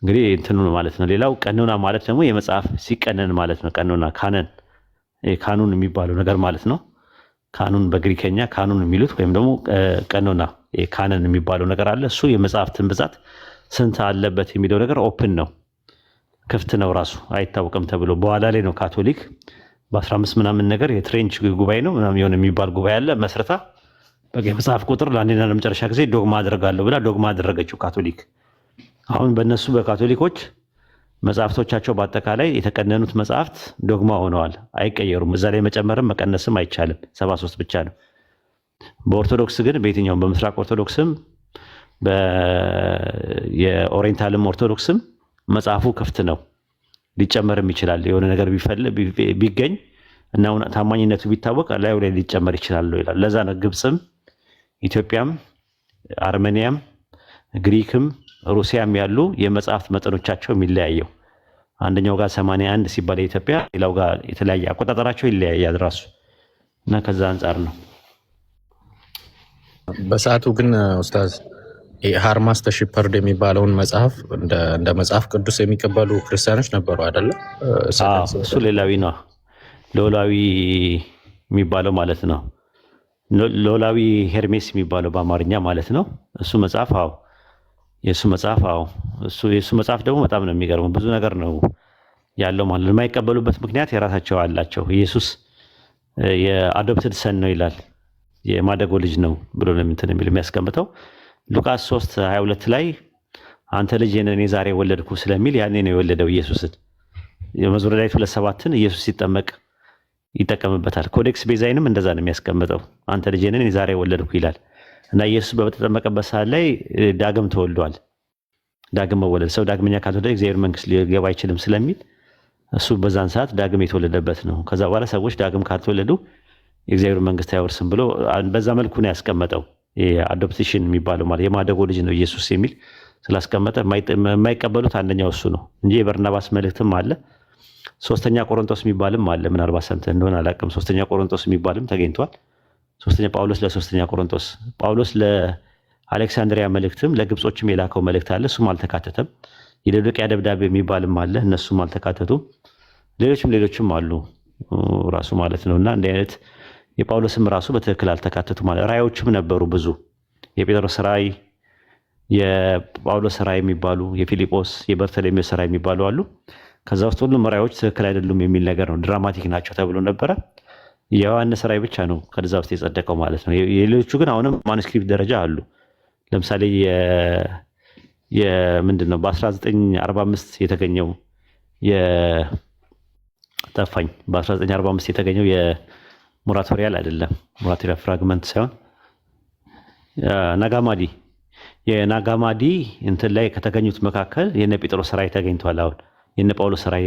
Speaker 1: እንግዲህ እንትኑ ማለት ነው። ሌላው ቀኖና ማለት ደግሞ የመጽሐፍ ሲቀነን ማለት ነው። ቀኖና ካኑን የሚባለው ነገር ማለት ነው። ካኑን በግሪከኛ ካኑን የሚሉት ወይም ደግሞ ቀኖና ካነን የሚባለው ነገር አለ። እሱ የመጽሐፍትን ብዛት ስንት አለበት የሚለው ነገር ኦፕን ነው፣ ክፍት ነው፣ ራሱ አይታወቅም ተብሎ በኋላ ላይ ነው ካቶሊክ በ15 ምናምን ነገር የትሬንች ጉባኤ ነው ምናምን የሆነ የሚባል ጉባኤ አለ መስረታ በቃ የመጽሐፍ ቁጥር ለአንዴና ለመጨረሻ ጊዜ ዶግማ አደርጋለሁ ብላ ዶግማ አደረገችው ካቶሊክ። አሁን በእነሱ በካቶሊኮች መጽሐፍቶቻቸው በአጠቃላይ የተቀነኑት መጽሐፍት ዶግማ ሆነዋል፣ አይቀየሩም። እዛ ላይ መጨመርም መቀነስም አይቻልም። 73 ብቻ ነው። በኦርቶዶክስ ግን በየትኛውም በምስራቅ ኦርቶዶክስም የኦሪየንታልም ኦርቶዶክስም መጽሐፉ ክፍት ነው፣ ሊጨመርም ይችላል። የሆነ ነገር ቢገኝ እና ታማኝነቱ ቢታወቅ ላዩ ላይ ሊጨመር ይችላል ይላል። ለዛ ነው ግብፅም ኢትዮጵያም አርሜኒያም፣ ግሪክም ሩሲያም ያሉ የመጽሐፍት መጠኖቻቸው የሚለያየው አንደኛው ጋር 81 ሲባል የኢትዮጵያ ሌላው ጋር የተለያየ አቆጣጠራቸው ይለያያል ራሱ እና ከዛ አንጻር ነው።
Speaker 6: በሰዓቱ ግን ኡስታዝ ሃርማስ ዘ ሺፐርድ የሚባለውን መጽሐፍ እንደ መጽሐፍ ቅዱስ የሚቀበሉ ክርስቲያኖች ነበሩ አይደለ?
Speaker 1: እሱ ሌላዊ ነው። ሎላዊ የሚባለው ማለት ነው። ሎላዊ ሄርሜስ የሚባለው በአማርኛ ማለት ነው። እሱ መጽሐፍ የእሱ መጽሐፍ ደግሞ በጣም ነው የሚገርመው። ብዙ ነገር ነው ያለው ማለት ነው። የማይቀበሉበት ምክንያት የራሳቸው አላቸው። ኢየሱስ የአዶፕትድ ሰን ነው ይላል፣ የማደጎ ልጅ ነው ብሎ ነው እንትን የሚያስቀምጠው። ሉቃስ 3:22 ላይ አንተ ልጅ እኔ ዛሬ ወለድኩ ስለሚል ያኔ ነው የወለደው ኢየሱስን። የመዝሙረ ዳዊት 2:7ን ኢየሱስ ሲጠመቅ ይጠቀምበታል። ኮዴክስ ቤዛይንም እንደዛ ነው የሚያስቀምጠው። አንተ ልጅ እኔ ዛሬ ወለድኩ ይላል እና ኢየሱስ በተጠመቀበት ሰዓት ላይ ዳግም ተወልዷል። ዳግም መወለድ ሰው ዳግመኛ ካልተወለደ እግዚአብሔር መንግስት ሊገባ አይችልም ስለሚል እሱ በዛን ሰዓት ዳግም የተወለደበት ነው። ከዛ በኋላ ሰዎች ዳግም ካልተወለዱ የእግዚአብሔር መንግስት አይወርስም ብሎ በዛ መልኩ ነው ያስቀመጠው። አዶፕሽን የሚባለው ማለት የማደጎ ልጅ ነው ኢየሱስ የሚል ስላስቀመጠ የማይቀበሉት አንደኛው እሱ ነው እንጂ የበርናባስ መልእክትም አለ። 3ኛ ቆሮንቶስ የሚባልም አለ። ምናልባት ሰምተህ እንደሆነ አላውቅም። 3ኛ ቆሮንቶስ የሚባልም ተገኝቷል። 3ኛ ጳውሎስ ለ3ኛ ቆሮንቶስ፣ ጳውሎስ ለአሌክሳንድሪያ መልእክትም ለግብጾችም የላከው መልእክት አለ። እሱም አልተካተተም። የሎዶቅያ ደብዳቤ የሚባልም አለ። እነሱም አልተካተቱም። ሌሎችም አሉ ራሱ ማለት ነው። እና እንዲህ አይነት የጳውሎስም ራሱ በትክክል አልተካተቱ ማለት ራእዮችም ነበሩ ብዙ የጴጥሮስ ራእይ፣ የጳውሎስ ራእይ የሚባሉ የፊልጶስ የበርተሎሜዎስ ራእይ የሚባሉ አሉ። ከዛ ውስጥ ሁሉም ራእዮች ትክክል አይደሉም የሚል ነገር ነው። ድራማቲክ ናቸው ተብሎ ነበረ። የዮሐንስ ራእይ ብቻ ነው ከዛ ውስጥ የጸደቀው ማለት ነው። የሌሎቹ ግን አሁንም ማኑስክሪፕት ደረጃ አሉ። ለምሳሌ ምንድን ነው በ1945 የተገኘው ጠፋኝ። በ1945 የተገኘው የሞራቶሪያል አይደለም፣ ሞራቶሪያል ፍራግመንት ሳይሆን ናጋማዲ የናጋማዲ እንትን ላይ ከተገኙት መካከል የነ ጴጥሮስ ራእይ ተገኝቷል። አሁን የነ ጳውሎስ ራእይ